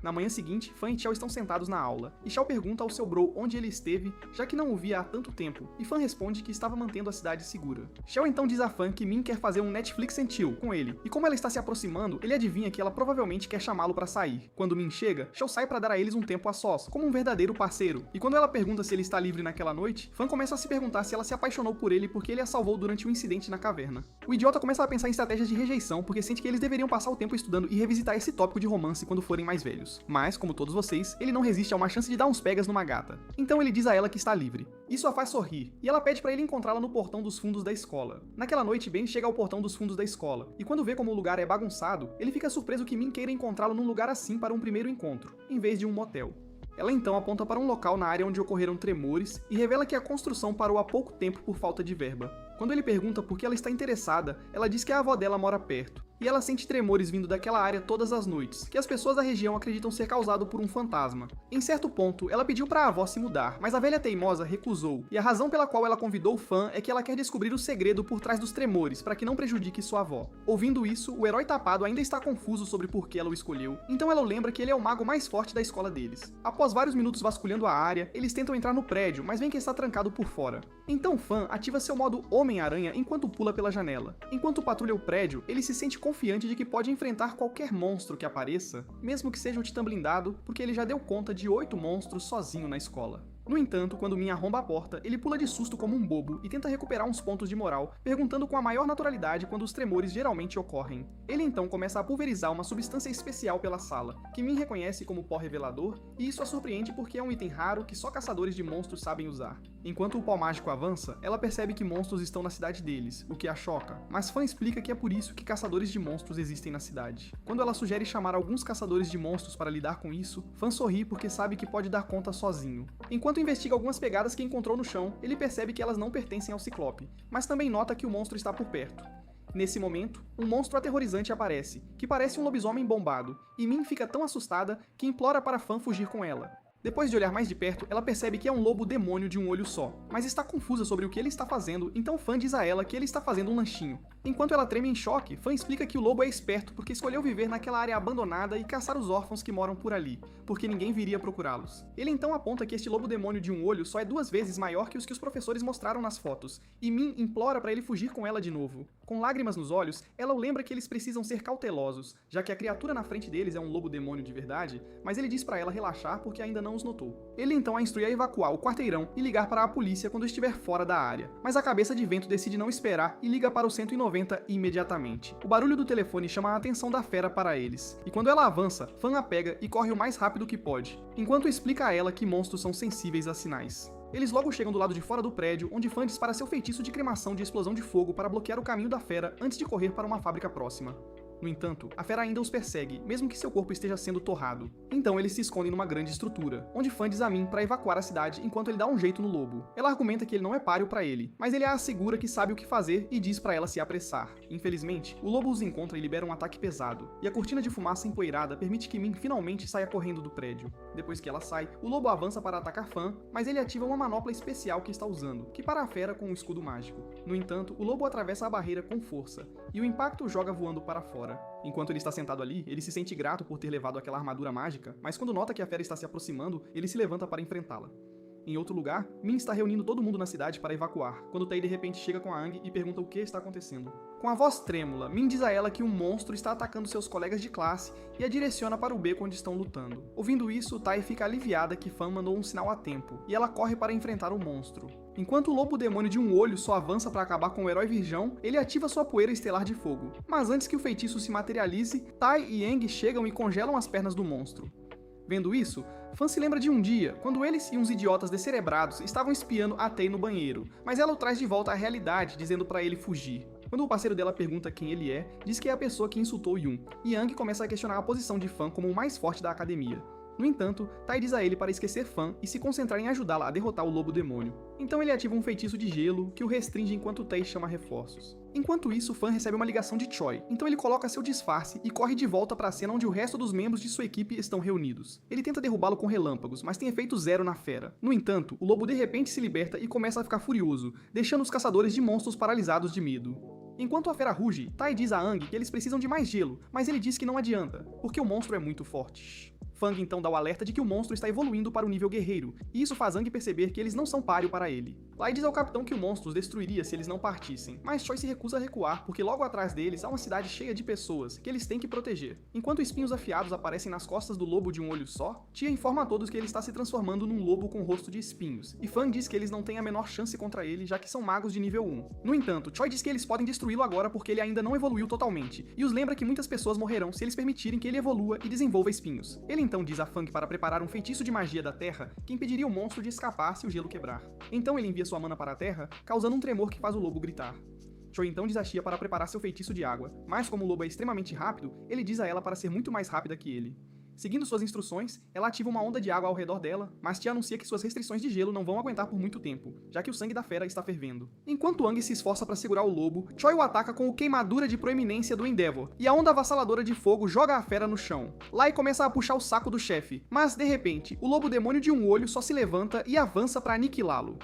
Na manhã seguinte, Fan e Chao estão sentados na aula, e Chao pergunta ao seu bro onde ele esteve, já que não o via há tanto tempo, e Fan responde que estava mantendo a cidade segura. Chao então diz a Fan que Min quer fazer um Netflix and chill com ele, e como ela está se aproximando, ele adivinha que ela provavelmente quer chamá-lo para sair. Quando Min chega, Chao sai para dar a eles um tempo a sós, como um verdadeiro parceiro, e quando ela pergunta se ele está livre naquela noite, Fan começa a se perguntar se ela se apaixonou por ele porque ele a salvou durante um incidente na caverna. O idiota começa a pensar em estratégias de rejeição, porque sente que eles deveriam passar o tempo estudando e revisitar esse tópico de romance quando forem mais velhos. Mas, como todos vocês, ele não resiste a uma chance de dar uns pegas numa gata. Então ele diz a ela que está livre. Isso a faz sorrir, e ela pede para ele encontrá-la no portão dos fundos da escola. Naquela noite, Ben chega ao portão dos fundos da escola, e quando vê como o lugar é bagunçado, ele fica surpreso que Min queira encontrá-lo num lugar assim para um primeiro encontro, em vez de um motel. Ela então aponta para um local na área onde ocorreram tremores e revela que a construção parou há pouco tempo por falta de verba. Quando ele pergunta por que ela está interessada, ela diz que a avó dela mora perto, e ela sente tremores vindo daquela área todas as noites, que as pessoas da região acreditam ser causado por um fantasma. Em certo ponto, ela pediu para a avó se mudar, mas a velha teimosa recusou, e a razão pela qual ela convidou o Fan é que ela quer descobrir o segredo por trás dos tremores, para que não prejudique sua avó. Ouvindo isso, o herói tapado ainda está confuso sobre por que ela o escolheu, então ela o lembra que ele é o mago mais forte da escola deles. Após vários minutos vasculhando a área, eles tentam entrar no prédio, mas veem que está trancado por fora. Então o Fan ativa seu modo Homem-Aranha enquanto pula pela janela. Enquanto patrulha o prédio, ele se sente confiante de que pode enfrentar qualquer monstro que apareça, mesmo que seja um titã blindado, porque ele já deu conta de 8 monstros sozinho na escola. No entanto, quando Min arromba a porta, ele pula de susto como um bobo e tenta recuperar uns pontos de moral, perguntando com a maior naturalidade quando os tremores geralmente ocorrem. Ele então começa a pulverizar uma substância especial pela sala, que Min reconhece como pó revelador, e isso a surpreende porque é um item raro que só caçadores de monstros sabem usar. Enquanto o pó mágico avança, ela percebe que monstros estão na cidade deles, o que a choca, mas Fan explica que é por isso que caçadores de monstros existem na cidade. Quando ela sugere chamar alguns caçadores de monstros para lidar com isso, Fan sorri porque sabe que pode dar conta sozinho. Enquanto investiga algumas pegadas que encontrou no chão, ele percebe que elas não pertencem ao Ciclope, mas também nota que o monstro está por perto. Nesse momento, um monstro aterrorizante aparece, que parece um lobisomem bombado, e Min fica tão assustada que implora para Fan fugir com ela. Depois de olhar mais de perto, ela percebe que é um lobo demônio de um olho só, mas está confusa sobre o que ele está fazendo, então Fan diz a ela que ele está fazendo um lanchinho. Enquanto ela treme em choque, Fan explica que o lobo é esperto porque escolheu viver naquela área abandonada e caçar os órfãos que moram por ali, porque ninguém viria procurá-los. Ele então aponta que este lobo demônio de um olho só é 2 vezes maior que os professores mostraram nas fotos, e Min implora para ele fugir com ela de novo. Com lágrimas nos olhos, ela o lembra que eles precisam ser cautelosos, já que a criatura na frente deles é um lobo demônio de verdade, mas ele diz para ela relaxar porque ainda não os notou. Ele então a instrui a evacuar o quarteirão e ligar para a polícia quando estiver fora da área, mas a cabeça de vento decide não esperar e liga para o 190 imediatamente. O barulho do telefone chama a atenção da fera para eles, e quando ela avança, Fan a pega e corre o mais rápido que pode, enquanto explica a ela que monstros são sensíveis a sinais. Eles logo chegam do lado de fora do prédio, onde Fan dispara seu feitiço de cremação de explosão de fogo para bloquear o caminho da fera antes de correr para uma fábrica próxima. No entanto, a fera ainda os persegue, mesmo que seu corpo esteja sendo torrado. Então eles se escondem numa grande estrutura, onde Fan diz a Min para evacuar a cidade enquanto ele dá um jeito no lobo. Ela argumenta que ele não é páreo para ele, mas ele a assegura que sabe o que fazer e diz para ela se apressar. Infelizmente, o lobo os encontra e libera um ataque pesado, e a cortina de fumaça empoeirada permite que Min finalmente saia correndo do prédio. Depois que ela sai, o lobo avança para atacar Fan, mas ele ativa uma manopla especial que está usando, que para a fera com um escudo mágico. No entanto, o lobo atravessa a barreira com força, e o impacto o joga voando para fora. Enquanto ele está sentado ali, ele se sente grato por ter levado aquela armadura mágica, mas quando nota que a fera está se aproximando, ele se levanta para enfrentá-la. Em outro lugar, Min está reunindo todo mundo na cidade para evacuar, quando Tae de repente chega com a Aang e pergunta o que está acontecendo. Com a voz trêmula, Min diz a ela que um monstro está atacando seus colegas de classe e a direciona para o beco onde estão lutando. Ouvindo isso, Tae fica aliviada que Fan mandou um sinal a tempo, e ela corre para enfrentar o monstro. Enquanto o lobo demônio de um olho só avança para acabar com o herói virgão, ele ativa sua poeira estelar de fogo. Mas antes que o feitiço se materialize, Tae e Aang chegam e congelam as pernas do monstro. Vendo isso, Fan se lembra de um dia, quando eles e uns idiotas descerebrados estavam espiando a Tae no banheiro, mas ela o traz de volta à realidade, dizendo para ele fugir. Quando o parceiro dela pergunta quem ele é, diz que é a pessoa que insultou Yoon, e Aang começa a questionar a posição de Fan como o mais forte da academia. No entanto, Tae diz a ele para esquecer Fan e se concentrar em ajudá-la a derrotar o lobo demônio. Então ele ativa um feitiço de gelo que o restringe enquanto Tae chama reforços. Enquanto isso, Fan recebe uma ligação de Choi, então ele coloca seu disfarce e corre de volta para a cena onde o resto dos membros de sua equipe estão reunidos. Ele tenta derrubá-lo com relâmpagos, mas tem efeito zero na fera. No entanto, o lobo de repente se liberta e começa a ficar furioso, deixando os caçadores de monstros paralisados de medo. Enquanto a fera ruge, Tai diz a Aang que eles precisam de mais gelo, mas ele diz que não adianta, porque o monstro é muito forte. Fang então dá o alerta de que o monstro está evoluindo para o nível guerreiro, e isso faz Aang perceber que eles não são páreo para ele. Lai diz ao capitão que o monstro os destruiria se eles não partissem, mas Choi se recusa a recuar porque logo atrás deles há uma cidade cheia de pessoas que eles têm que proteger. Enquanto espinhos afiados aparecem nas costas do lobo de um olho só, Tia informa a todos que ele está se transformando num lobo com rosto de espinhos, e Fang diz que eles não têm a menor chance contra ele, já que são magos de nível 1. No entanto, Choi diz que eles podem destruí-lo agora porque ele ainda não evoluiu totalmente, e os lembra que muitas pessoas morrerão se eles permitirem que ele evolua e desenvolva espinhos. Ele então diz a Fang para preparar um feitiço de magia da terra que impediria o monstro de escapar se o gelo quebrar. Então ele envia sua mana para a terra, causando um tremor que faz o lobo gritar. Choi então diz a Tia para preparar seu feitiço de água, mas como o lobo é extremamente rápido, ele diz a ela para ser muito mais rápida que ele. Seguindo suas instruções, ela ativa uma onda de água ao redor dela, mas Tia anuncia que suas restrições de gelo não vão aguentar por muito tempo, já que o sangue da fera está fervendo. Enquanto Aang se esforça para segurar o lobo, Choi o ataca com o queimadura de proeminência do Endeavor, e a onda avassaladora de fogo joga a fera no chão. Lai começa a puxar o saco do chefe, mas de repente, o lobo demônio de um olho só se levanta e avança para aniquilá-lo.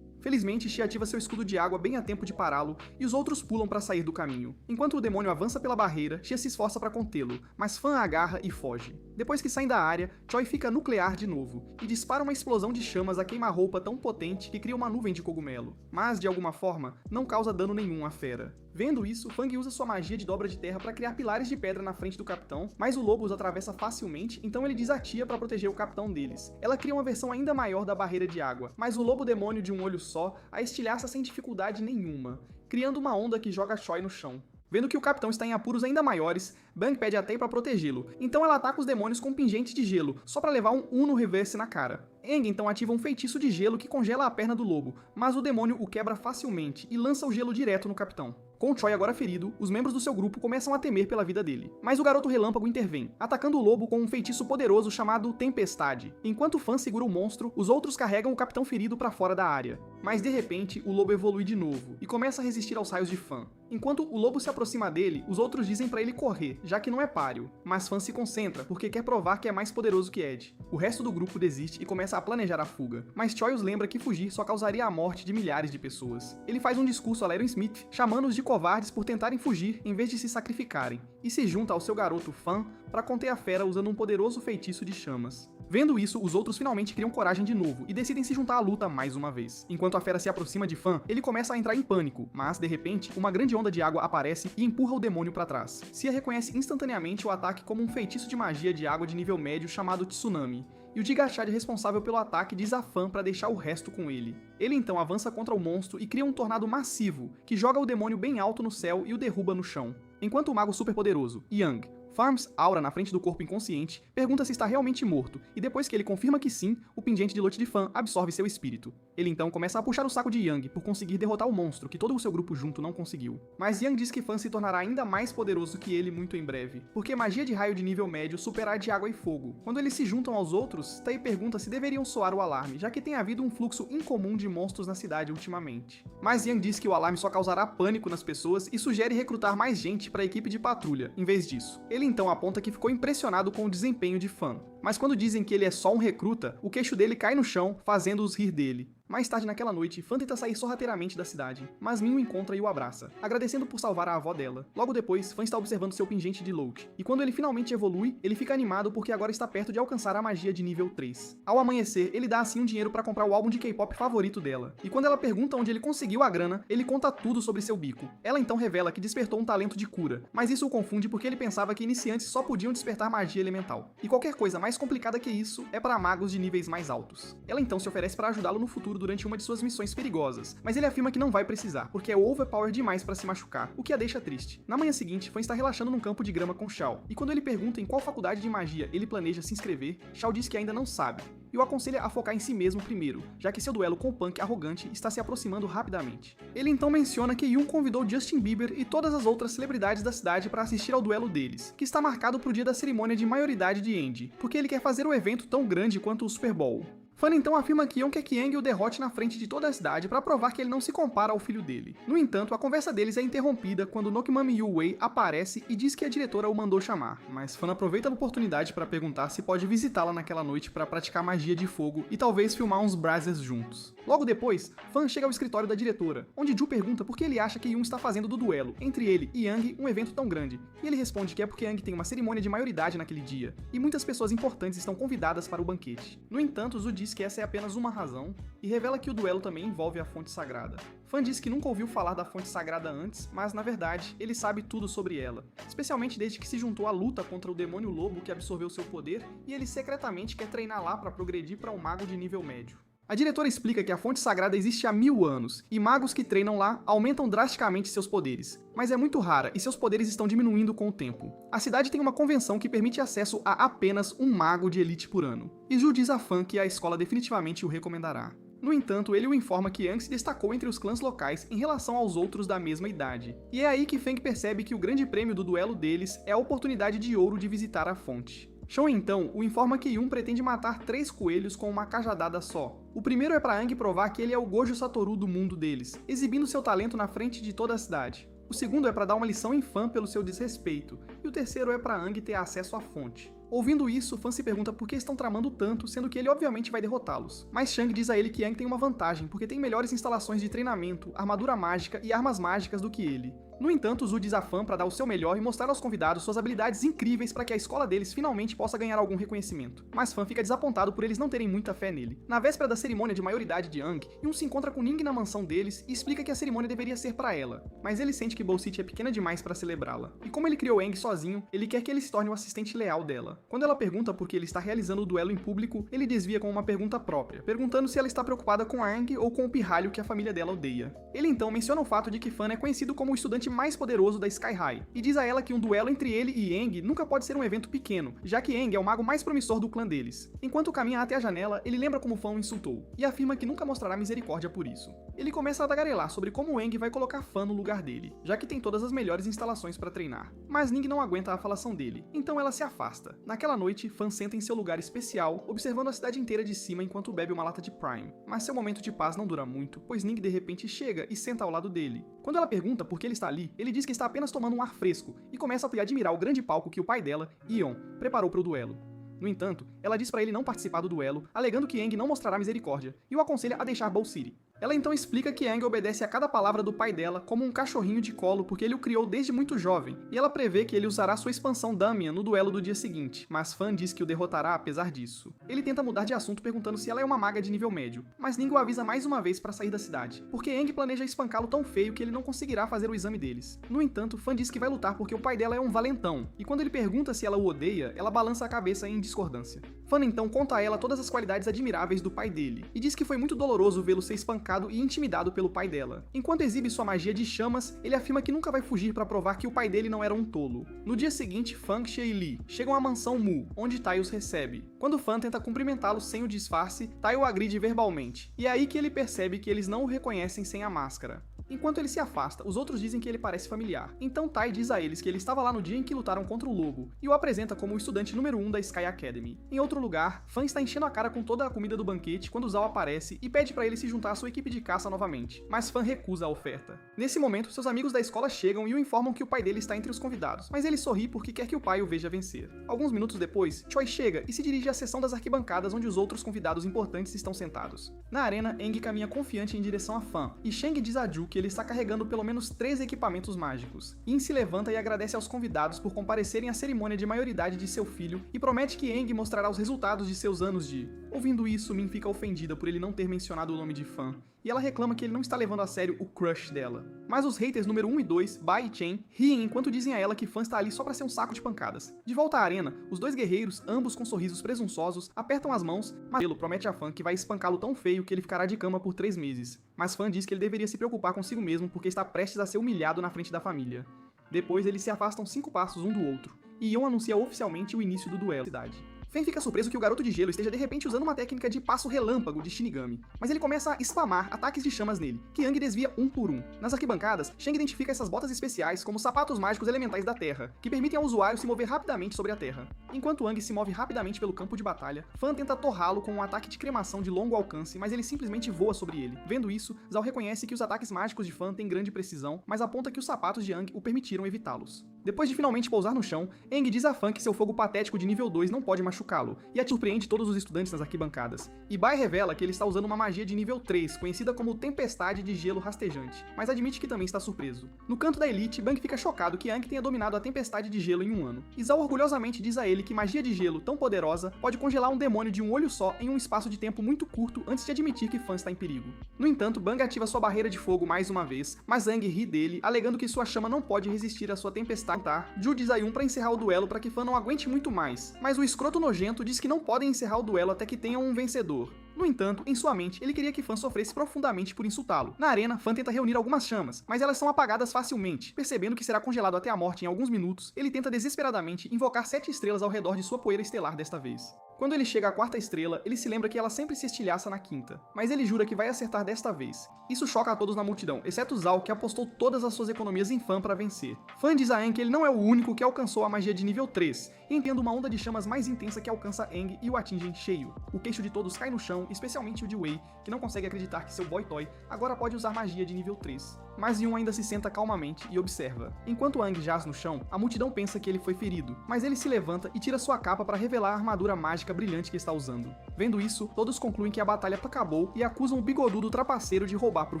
Felizmente, Xia ativa seu escudo de água bem a tempo de pará-lo, e os outros pulam para sair do caminho. Enquanto o demônio avança pela barreira, Xia se esforça para contê-lo, mas Fan a agarra e foge. Depois que saem da área, Choi fica nuclear de novo, e dispara uma explosão de chamas a queima-roupa tão potente que cria uma nuvem de cogumelo, mas, de alguma forma, não causa dano nenhum à fera. Vendo isso, Fang usa sua magia de dobra de terra para criar pilares de pedra na frente do capitão, mas o lobo os atravessa facilmente, então ele diz a Tia para proteger o capitão deles. Ela cria uma versão ainda maior da barreira de água, mas o lobo demônio de um olho só a estilhaça sem dificuldade nenhuma, criando uma onda que joga Choi no chão. Vendo que o capitão está em apuros ainda maiores, Bang pede a Tay para protegê-lo, então ela ataca os demônios com um pingente de gelo, só para levar um Uno Reverse na cara. Aang então ativa um feitiço de gelo que congela a perna do lobo, mas o demônio o quebra facilmente e lança o gelo direto no capitão. Com Choi agora ferido, os membros do seu grupo começam a temer pela vida dele. Mas o garoto relâmpago intervém, atacando o lobo com um feitiço poderoso chamado Tempestade. Enquanto Fan segura o monstro, os outros carregam o capitão ferido para fora da área. Mas de repente, o lobo evolui de novo e começa a resistir aos raios de Fan. Enquanto o lobo se aproxima dele, os outros dizem para ele correr, já que não é páreo. Mas Fan se concentra, porque quer provar que é mais poderoso que Ed. O resto do grupo desiste e começa a planejar a fuga. Mas Choi os lembra que fugir só causaria a morte de milhares de pessoas. Ele faz um discurso a Laron Smith, chamando-os de covardes por tentarem fugir em vez de se sacrificarem, e se junta ao seu garoto Fan para conter a fera usando um poderoso feitiço de chamas. Vendo isso, os outros finalmente criam coragem de novo e decidem se juntar à luta mais uma vez. Enquanto a fera se aproxima de Fan, ele começa a entrar em pânico, mas de repente, uma grande onda de água aparece e empurra o demônio para trás. Cia reconhece instantaneamente o ataque como um feitiço de magia de água de nível médio chamado Tsunami, e o Digachad responsável pelo ataque diz a Fan para deixar o resto com ele. Ele então avança contra o monstro e cria um tornado massivo, que joga o demônio bem alto no céu e o derruba no chão. Enquanto o mago superpoderoso, Yang, Farms aura na frente do corpo inconsciente, pergunta se está realmente morto, e depois que ele confirma que sim, o pingente de Lote de Fan absorve seu espírito. Ele então começa a puxar o saco de Yang por conseguir derrotar o monstro que todo o seu grupo junto não conseguiu. Mas Yang diz que Fan se tornará ainda mais poderoso que ele muito em breve, porque magia de raio de nível médio supera a de água e fogo. Quando eles se juntam aos outros, Tai pergunta se deveriam soar o alarme, já que tem havido um fluxo incomum de monstros na cidade ultimamente. Mas Yang diz que o alarme só causará pânico nas pessoas e sugere recrutar mais gente para a equipe de patrulha, em vez disso. Ele então aponta que ficou impressionado com o desempenho de Fan. Mas quando dizem que ele é só um recruta, o queixo dele cai no chão, fazendo-os rir dele. Mais tarde naquela noite, Fan tenta sair sorrateiramente da cidade, mas Min o encontra e o abraça, agradecendo por salvar a avó dela. Logo depois, Fan está observando seu pingente de Lote, e quando ele finalmente evolui, ele fica animado porque agora está perto de alcançar a magia de nível 3. Ao amanhecer, ele dá assim um dinheiro para comprar o álbum de K-pop favorito dela, e quando ela pergunta onde ele conseguiu a grana, ele conta tudo sobre seu bico. Ela então revela que despertou um talento de cura, mas isso o confunde porque ele pensava que iniciantes só podiam despertar magia elemental, e qualquer coisa mais complicada que isso é para magos de níveis mais altos. Ela então se oferece para ajudá-lo no futuro durante uma de suas missões perigosas, mas ele afirma que não vai precisar, porque é overpower demais para se machucar, o que a deixa triste. Na manhã seguinte, Fan está relaxando num campo de grama com Shao, e quando ele pergunta em qual faculdade de magia ele planeja se inscrever, Shao diz que ainda não sabe, e o aconselha a focar em si mesmo primeiro, já que seu duelo com o Punk arrogante está se aproximando rapidamente. Ele então menciona que Yoon convidou Justin Bieber e todas as outras celebridades da cidade para assistir ao duelo deles, que está marcado para o dia da cerimônia de maioridade de Andy, porque ele quer fazer o evento tão grande quanto o Super Bowl. Fan então afirma que Yeon quer que Aang o derrote na frente de toda a cidade para provar que ele não se compara ao filho dele. No entanto, a conversa deles é interrompida quando Nokmami Yu-wei aparece e diz que a diretora o mandou chamar, mas Fan aproveita a oportunidade para perguntar se pode visitá-la naquela noite para praticar magia de fogo e talvez filmar uns brazzers juntos. Logo depois, Fan chega ao escritório da diretora, onde Ju pergunta por que ele acha que Yoon está fazendo do duelo entre ele e Yang um evento tão grande, e ele responde que é porque Yang tem uma cerimônia de maioridade naquele dia, e muitas pessoas importantes estão convidadas para o banquete. No entanto, Zu diz que essa é apenas uma razão, e revela que o duelo também envolve a fonte sagrada. Fan diz que nunca ouviu falar da fonte sagrada antes, mas na verdade, ele sabe tudo sobre ela, especialmente desde que se juntou à luta contra o demônio lobo que absorveu seu poder, e ele secretamente quer treinar lá para progredir para um mago de nível médio. A diretora explica que a fonte sagrada existe há 1000 anos, e magos que treinam lá aumentam drasticamente seus poderes, mas é muito rara e seus poderes estão diminuindo com o tempo. A cidade tem uma convenção que permite acesso a apenas um mago de elite por ano, e Ju diz a Fan que a escola definitivamente o recomendará. No entanto, ele o informa que Yang se destacou entre os clãs locais em relação aos outros da mesma idade, e é aí que Feng percebe que o grande prêmio do duelo deles é a oportunidade de ouro de visitar a fonte. Shon então o informa que Yoon pretende matar 3 coelhos com uma cajadada só. O primeiro é para Aang provar que ele é o Gojo Satoru do mundo deles, exibindo seu talento na frente de toda a cidade. O segundo é para dar uma lição em Fan pelo seu desrespeito, e o terceiro é para Aang ter acesso à fonte. Ouvindo isso, Fan se pergunta por que estão tramando tanto, sendo que ele obviamente vai derrotá-los. Mas Shang diz a ele que Aang tem uma vantagem, porque tem melhores instalações de treinamento, armadura mágica e armas mágicas do que ele. No entanto, Zu diz a Fan para dar o seu melhor e mostrar aos convidados suas habilidades incríveis para que a escola deles finalmente possa ganhar algum reconhecimento. Mas Fan fica desapontado por eles não terem muita fé nele. Na véspera da cerimônia de maioridade de Aang, Yoon se encontra com Ning na mansão deles e explica que a cerimônia deveria ser para ela, mas ele sente que Bow City é pequena demais para celebrá-la. E como ele criou Aang sozinho, ele quer que ele se torne o assistente leal dela. Quando ela pergunta por que ele está realizando o duelo em público, ele desvia com uma pergunta própria, perguntando se ela está preocupada com Aang ou com o pirralho que a família dela odeia. Ele então menciona o fato de que Fan é conhecido como o estudante mais poderoso da Sky High, e diz a ela que um duelo entre ele e Aang nunca pode ser um evento pequeno, já que Aang é o mago mais promissor do clã deles. Enquanto caminha até a janela, ele lembra como Fan o insultou, e afirma que nunca mostrará misericórdia por isso. Ele começa a tagarelar sobre como Aang vai colocar Fan no lugar dele, já que tem todas as melhores instalações para treinar. Mas Ning não aguenta a falação dele, então ela se afasta. Naquela noite, Fan senta em seu lugar especial, observando a cidade inteira de cima enquanto bebe uma lata de Prime. Mas seu momento de paz não dura muito, pois Ning de repente chega e senta ao lado dele. Quando ela pergunta por que ele está ali, ele diz que está apenas tomando um ar fresco e começa a admirar o grande palco que o pai dela, Yeon, preparou para o duelo. No entanto, ela diz para ele não participar do duelo, alegando que Aang não mostrará misericórdia, e o aconselha a deixar Bow City. Ela então explica que Aang obedece a cada palavra do pai dela como um cachorrinho de colo porque ele o criou desde muito jovem, e ela prevê que ele usará sua expansão Damian no duelo do dia seguinte, mas Fan diz que o derrotará apesar disso. Ele tenta mudar de assunto perguntando se ela é uma maga de nível médio, mas Ning o avisa mais uma vez para sair da cidade, porque Aang planeja espancá-lo tão feio que ele não conseguirá fazer o exame deles. No entanto, Fan diz que vai lutar porque o pai dela é um valentão, e quando ele pergunta se ela o odeia, ela balança a cabeça em discordância. Fan então conta a ela todas as qualidades admiráveis do pai dele, e diz que foi muito doloroso vê-lo ser espancado e intimidado pelo pai dela. Enquanto exibe sua magia de chamas, ele afirma que nunca vai fugir para provar que o pai dele não era um tolo. No dia seguinte, Fang, Xie e Li chegam à mansão Mu, onde Tai os recebe. Quando Fan tenta cumprimentá-lo sem o disfarce, Tai o agride verbalmente, e é aí que ele percebe que eles não o reconhecem sem a máscara. Enquanto ele se afasta, os outros dizem que ele parece familiar. Então Tai diz a eles que ele estava lá no dia em que lutaram contra o lobo, e o apresenta como o estudante número 1 da Sky Academy. Em outro lugar, Fan está enchendo a cara com toda a comida do banquete quando Zhao aparece e pede para ele se juntar à sua equipe de caça novamente, mas Fan recusa a oferta. Nesse momento, seus amigos da escola chegam e o informam que o pai dele está entre os convidados, mas ele sorri porque quer que o pai o veja vencer. Alguns minutos depois, Choi chega e se dirige à seção das arquibancadas onde os outros convidados importantes estão sentados. Na arena, Aang caminha confiante em direção a Fan, e Shang diz a Ju que ele está carregando pelo menos 3 equipamentos mágicos. Yin se levanta e agradece aos convidados por comparecerem à cerimônia de maioridade de seu filho e promete que Aang mostrará os resultados de seus anos de... Ouvindo isso, Min fica ofendida por ele não ter mencionado o nome de Fan, e ela reclama que ele não está levando a sério o crush dela. Mas os haters número 1 e 2, Bai e Chen, riem enquanto dizem a ela que Fan está ali só para ser um saco de pancadas. De volta à arena, os dois guerreiros, ambos com sorrisos presunçosos, apertam as mãos, mas ele promete a Fan que vai espancá-lo tão feio que ele ficará de cama por 3 meses. Mas Fan diz que ele deveria se preocupar consigo mesmo porque está prestes a ser humilhado na frente da família. Depois, eles se afastam 5 passos um do outro, e Yeon anuncia oficialmente o início do duelo da cidade. Fan fica surpreso que o garoto de gelo esteja de repente usando uma técnica de passo relâmpago de Shinigami, mas ele começa a spamar ataques de chamas nele, que Aang desvia um por um. Nas arquibancadas, Shang identifica essas botas especiais como sapatos mágicos elementais da Terra, que permitem ao usuário se mover rapidamente sobre a Terra. Enquanto Aang se move rapidamente pelo campo de batalha, Fan tenta torrá-lo com um ataque de cremação de longo alcance, mas ele simplesmente voa sobre ele. Vendo isso, Zhao reconhece que os ataques mágicos de Fan têm grande precisão, mas aponta que os sapatos de Aang o permitiram evitá-los. Depois de finalmente pousar no chão, Aang diz a Fan que seu fogo patético de nível 2 não pode machucá-lo, e a surpreende todos os estudantes nas arquibancadas. E Bai revela que ele está usando uma magia de nível 3, conhecida como Tempestade de Gelo Rastejante, mas admite que também está surpreso. No canto da elite, Bang fica chocado que Aang tenha dominado a Tempestade de Gelo em um ano. E Zhao orgulhosamente diz a ele que magia de gelo tão poderosa pode congelar um demônio de um olho só em um espaço de tempo muito curto antes de admitir que Fan está em perigo. No entanto, Bang ativa sua barreira de fogo mais uma vez, mas Aang ri dele, alegando que sua chama não pode resistir à sua tempestade. Ju diz a Yun pra encerrar o duelo para que Fan não aguente muito mais, mas o escroto nojento diz que não podem encerrar o duelo até que tenham um vencedor. No entanto, em sua mente, ele queria que Fan sofresse profundamente por insultá-lo. Na arena, Fan tenta reunir algumas chamas, mas elas são apagadas facilmente. Percebendo que será congelado até a morte em alguns minutos, ele tenta desesperadamente invocar 7 estrelas ao redor de sua poeira estelar desta vez. Quando ele chega à 4ª estrela, ele se lembra que ela sempre se estilhaça na 5ª, mas ele jura que vai acertar desta vez. Isso choca a todos na multidão, exceto Zhao, que apostou todas as suas economias em Fan para vencer. Fan diz a Aang que ele não é o único que alcançou a magia de nível 3, e entende uma onda de chamas mais intensa que alcança Aang e o atinge em cheio. O queixo de todos cai no chão, especialmente o de Wei, que não consegue acreditar que seu boy toy agora pode usar magia de nível 3. Mas Yun ainda se senta calmamente e observa. Enquanto Aang jaz no chão, a multidão pensa que ele foi ferido, mas ele se levanta e tira sua capa para revelar a armadura mágica brilhante que está usando. Vendo isso, todos concluem que a batalha acabou e acusam o bigodudo trapaceiro de roubar pro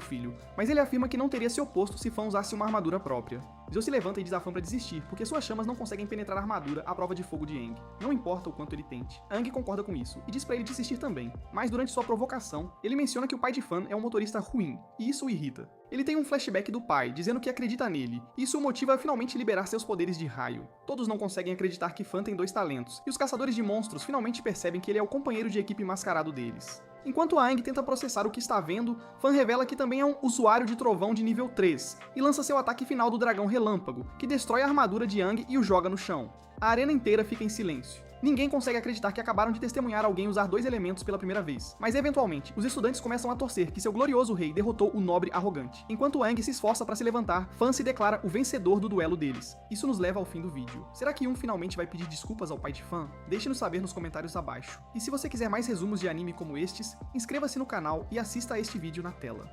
filho, mas ele afirma que não teria se oposto se Fan usasse uma armadura própria. Zhao se levanta e diz a Fan para desistir, porque suas chamas não conseguem penetrar a armadura à prova de fogo de Aang. Não importa o quanto ele tente. Aang concorda com isso, e diz para ele desistir também, mas durante sua provocação, ele menciona que o pai de Fan é um motorista ruim, e isso o irrita. Ele tem um flashback do pai, dizendo que acredita nele, e isso o motiva a finalmente liberar seus poderes de raio. Todos não conseguem acreditar que Fan tem 2 talentos, e os caçadores de monstros finalmente percebem que ele é o companheiro de equipe mascarado deles. Enquanto Aang tenta processar o que está vendo, Fan revela que também é um usuário de trovão de nível 3, e lança seu ataque final do dragão relâmpago, que destrói a armadura de Aang e o joga no chão. A arena inteira fica em silêncio. Ninguém consegue acreditar que acabaram de testemunhar alguém usar 2 elementos pela primeira vez, mas eventualmente, os estudantes começam a torcer que seu glorioso rei derrotou o nobre arrogante. Enquanto Aang se esforça para se levantar, Fan se declara o vencedor do duelo deles. Isso nos leva ao fim do vídeo. Será que Yun finalmente vai pedir desculpas ao pai de Fan? Deixe-nos saber nos comentários abaixo. E se você quiser mais resumos de anime como estes, inscreva-se no canal e assista a este vídeo na tela.